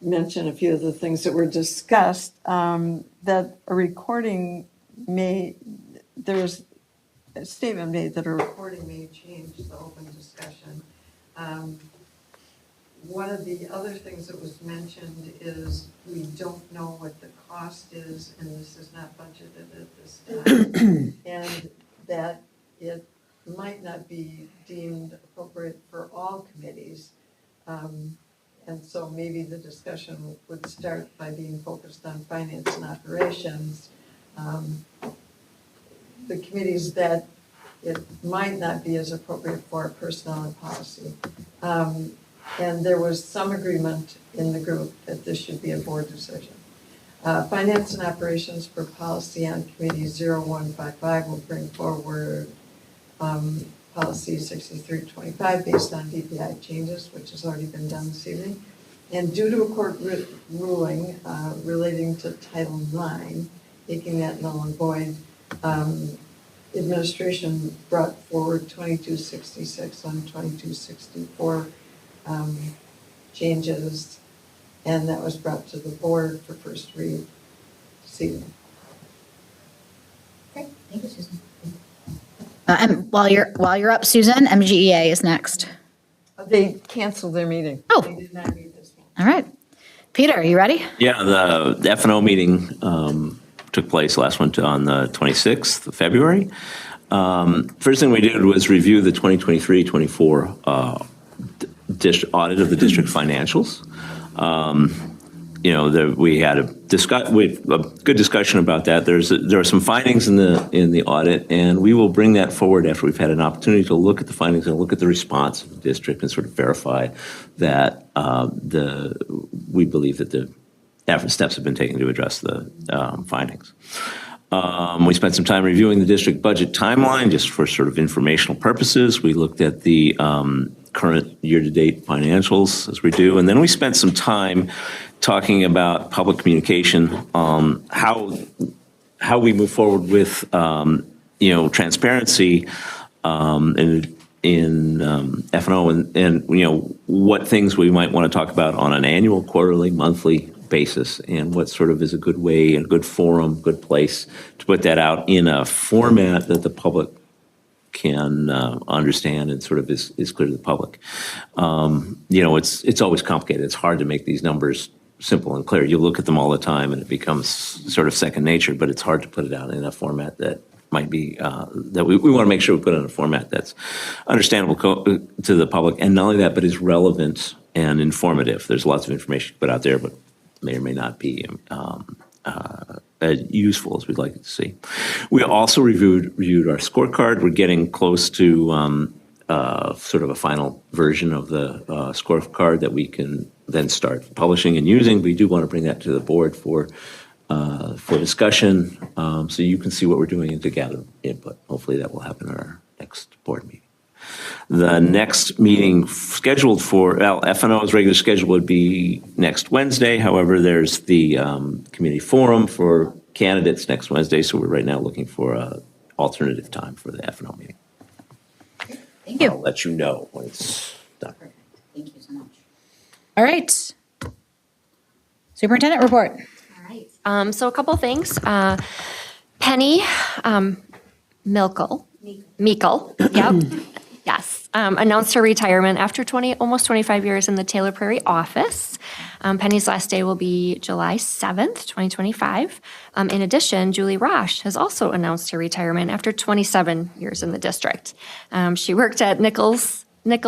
mention a few of the things that were discussed, that a recording there was a statement made that a recording may change the open discussion. One of the other things that was mentioned is we don't know what the cost is, and this is not budgeted at this time, and that it might not be deemed appropriate for all committees. And so so maybe the discussion would start by being focused on finance and operations. The committees that it might not be as appropriate for personnel and policy. And there was some agreement in the group that this should be a board decision. Finance and operations for policy on committee 0155 will bring forward policy 6325 based on DPI changes, which has already been done this evening. And due to a court ruling relating to Title IX, making that null and void, administration brought forward 2266 on 2264 changes, and that was brought to the board for first read this evening. Great, thank you, Susan. And while you're up, Susan, MGEA is next. They canceled their meeting. Oh. They did not meet this one. All right. Peter, are you ready? Yeah, the F&O meeting took place last one on the 26th of February. First thing we did was review the 2023-24 audit of the district financials. We had a good discussion about that. There are some findings in the audit, and we will bring that forward after we've had an opportunity to look at the findings and look at the response of the district and sort of verify that we believe that the steps have been taken to address the findings. We spent some time reviewing the district budget timeline just for sort of informational purposes. We looked at the current year-to-date financials as we do, and then we spent some time talking about public communication, how we move forward with transparency in F&O, and what things we might want to talk about on an annual, quarterly, monthly basis, and what sort of is a good way and good forum, good place to put that out in a format that the public can understand and sort of is clear to the public. It's always complicated. It's hard to make these numbers simple and clear. You look at them all the time and it becomes sort of second nature, but it's hard to put it out in a format that might be, that we want to make sure we put it in a format that's understandable to the public, and not only that, but is relevant and informative. There's lots of information put out there, but may or may not be as useful as we'd like it to see. We also reviewed our scorecard. We're getting close to sort of a final version of the scorecard that we can then start publishing and using. We do want to bring that to the board for discussion, so you can see what we're doing and to gather input. Hopefully that will happen at our next board meeting. The next meeting scheduled for F&O's regular schedule would be next Wednesday. However, there's the community forum for candidates next Wednesday, so we're right now looking for an alternative time for the F&O meeting. Thank you. I'll let you know when it's done. Thank you so much. All right. Superintendent report. All right. So a couple things. Penny Meikle, yep. Yes, announced her retirement after almost 25 years in the Taylor Prairie office. Penny's last day will be July 7th, 2025. In addition, Julie Rosh has also announced her retirement after 27 years in the district. She worked at Nichols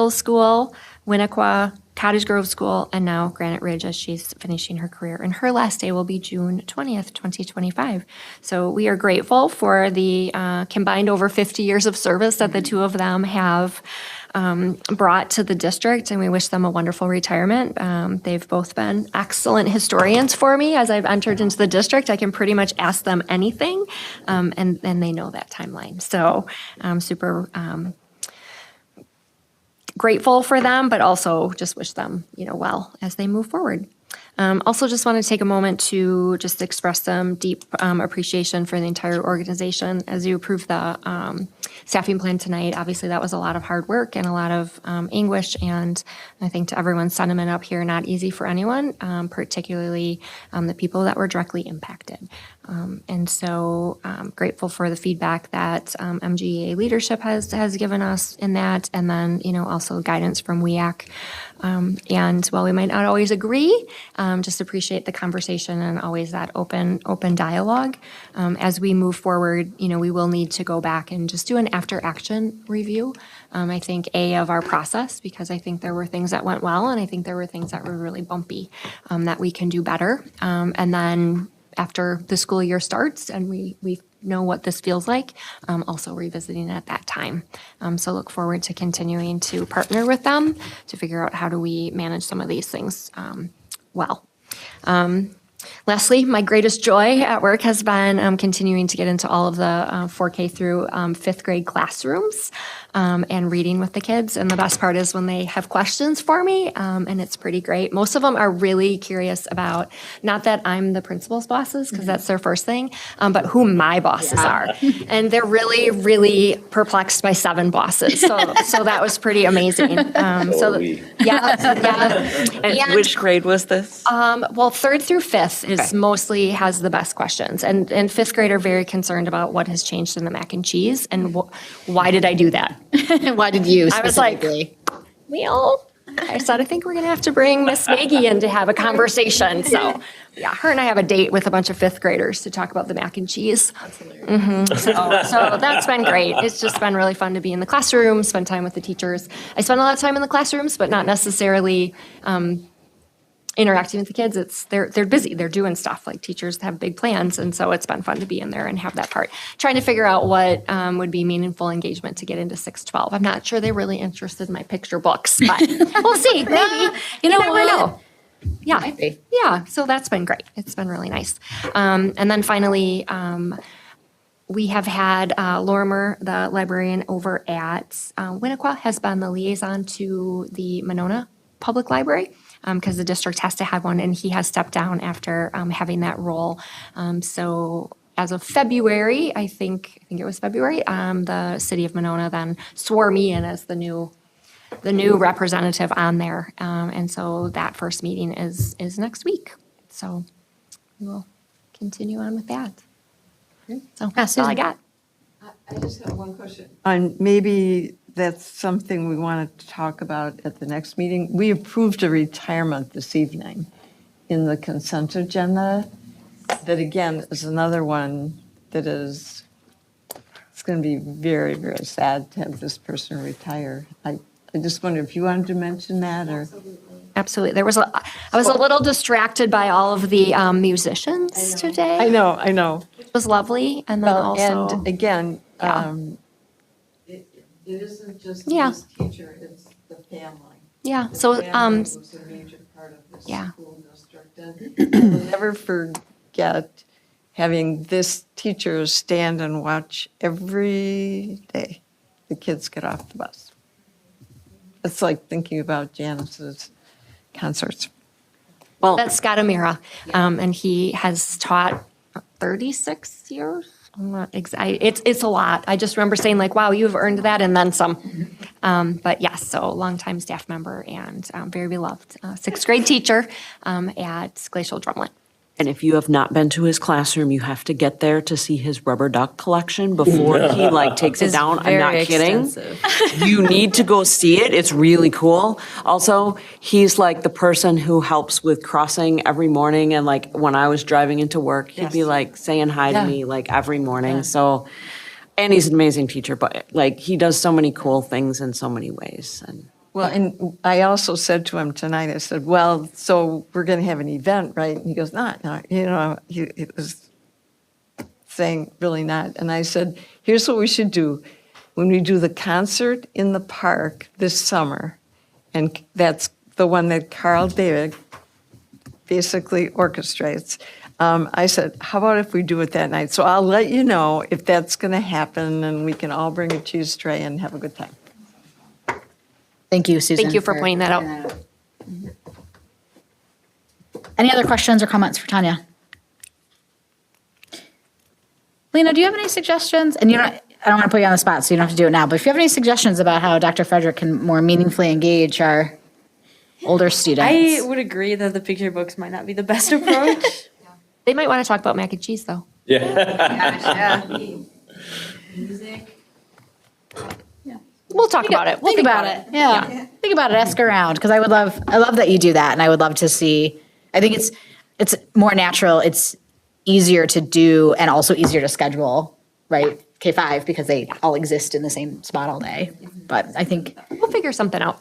School, Winnequa, Cottage Grove School, and now Granite Ridge as she's finishing her career. And her last day will be June 20th, 2025. So we are grateful for the combined over 50 years of service that the two of them have brought to the district, and we wish them a wonderful retirement. They've both been excellent historians for me as I've entered into the district. I can pretty much ask them anything, and they know that timeline. So I'm super grateful for them, but also just wish them, well as they move forward. Also just want to take a moment to just express some deep appreciation for the entire organization as you approved the staffing plan tonight. Obviously, that was a lot of hard work and a lot of anguish, and I think to everyone's sentiment up here, not easy for anyone, particularly the people that were directly impacted. And so grateful for the feedback that MGEA leadership has given us in that, and then, also guidance from WEAC. And while we might not always agree, just appreciate the conversation and always that open dialogue. As we move forward, we will need to go back and just do an after-action review, I think, of our process, because I think there were things that went well, and I think there were things that were really bumpy that we can do better. And then after the school year starts and we know what this feels like, also revisiting it at that time. So look forward to continuing to partner with them to figure out how do we manage some of these things well. Lastly, my greatest joy at work has been continuing to get into all of the 4K through 5th grade classrooms and reading with the kids. And the best part is when they have questions for me, and it's pretty great. Most of them are really curious about, not that I'm the principal's bosses, because that's their first thing, but who my bosses are. And they're really, really perplexed by 7 bosses. So that was pretty amazing. And which grade was this? Well, 3rd through 5th is mostly has the best questions. And 5th grade are very concerned about what has changed in the mac and cheese and why did I do that? Why did you I was like, specifically? I said, I think we're going to have to bring Miss Maggie in to have a conversation. So, yeah, her and I have a date with a bunch of 5th graders to talk about the mac and cheese. So that's been great. It's just been really fun to be in the classroom, spend time with the teachers. I spend a lot of time in the classrooms, but not necessarily interacting with the kids. They're busy. They're doing stuff. Like, teachers have big plans, and so it's been fun to be in there and have that part. Trying to figure out what would be meaningful engagement to get into 6-12. I'm not sure they're really interested in my picture books, but we'll see. Maybe. You never know. Yeah. Yeah. So that's been great. It's been really nice. And then finally, we have had Lorimer, the librarian over at Winnequa, has been the liaison to the Monona Public Library, because the district has to have one, and he has stepped down after having that role. So as of February, I think it was February, the city of Monona then swore me in as the new representative on there. And so that first meeting is next week. So we will continue on with that. So that's all I got. I just have one question. And maybe that's something we want to talk about at the next meeting. We approved a retirement this evening in the consent agenda. That, again, is another one that it's going to be very, very sad to have this person retire. I just wonder if you wanted to mention that, or. Absolutely. I was a little distracted by all of the musicians today. I know. It was lovely. And then also. And again, it isn't just this teacher, it's the family. Yeah. The So, family was a major part of this school district. And I'll never forget having this teacher stand and watch every day the kids get off the bus. It's like thinking about Janice's concerts. Well, that's Scott Amira, and he has taught 36 years. I'm not it's a lot. I just remember saying, like, wow, you've earned that and then some. But yes, so longtime staff member and very beloved 6th grade teacher at Glacial Drumlin. And if you have not been to his classroom, you have to get there to see his rubber duck collection before he takes it down. I'm not kidding. You need to go see it. It's really cool. Also, he's the person who helps with crossing every morning. And when I was driving into work, he'd be saying hi to me every morning. Yeah. So, and he's an amazing teacher, but he does so many cool things in so many ways. And well, and I also said to him tonight, I said, well, so we're going to have an event, right? And he goes, no, he was saying really not. And I said, here's what we should do. When we do the concert in the park this summer, and that's the one that Carl David basically orchestrates, I said, how about if we do it that night? So I'll let you know if that's going to happen, and we can all bring a cheese tray and have a good time. Thank you, Susan. Thank you for pointing that out. Any other questions or comments for Tanya? Lena, do you have any suggestions? And I don't want to put you on the spot, so you don't have to do it now, but if you have any suggestions about how Dr. Frederick can more meaningfully engage our older students. I would agree that the picture books might not be the best approach. They might want to talk about mac and cheese, though. Yeah. Music. We'll talk about it. We'll think about it. Yeah. Think about it. Ask around, because I love that you do that, and I would love to see. I think it's more natural. It's easier to do and also easier to schedule, right? K-5 because they all exist in the same spot all day. But I think, We'll figure something out.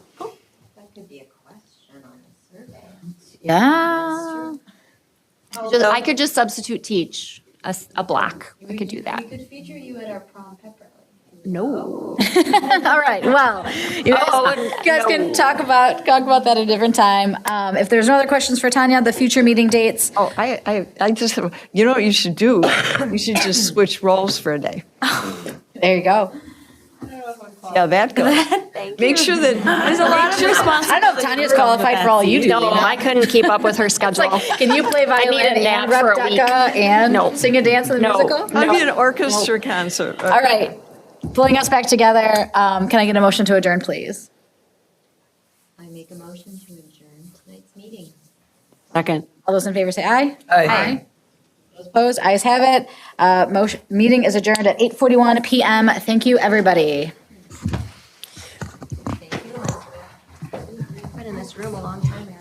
That could be a question on a survey. yeah. I could just substitute teach a block. We could do that. We could feature you at our prom pep rally. No. All right, well, you guys can talk about that at a different time. If there's no other questions for Tanya, the future meeting dates. Oh, I just, you know what you should do? You should just switch roles for a day. There you go. Yeah, that goes. Make sure that. There's a lot of responsibility. I don't know if Tanya's qualified for all you do. No, I couldn't keep up with her schedule. Can you play violin need a nap and rep for a week. DECA and sing and dance in the musical? I'll be an orchestra concert. All right, pulling us back together, can I get a motion to adjourn, please? I make a motion to adjourn tonight's meeting. Second. All those in favor say aye. Aye. Those opposed, ayes have it. Meeting is adjourned at 8:41 PM. Thank you, everybody. Been in this room a long time, Mary.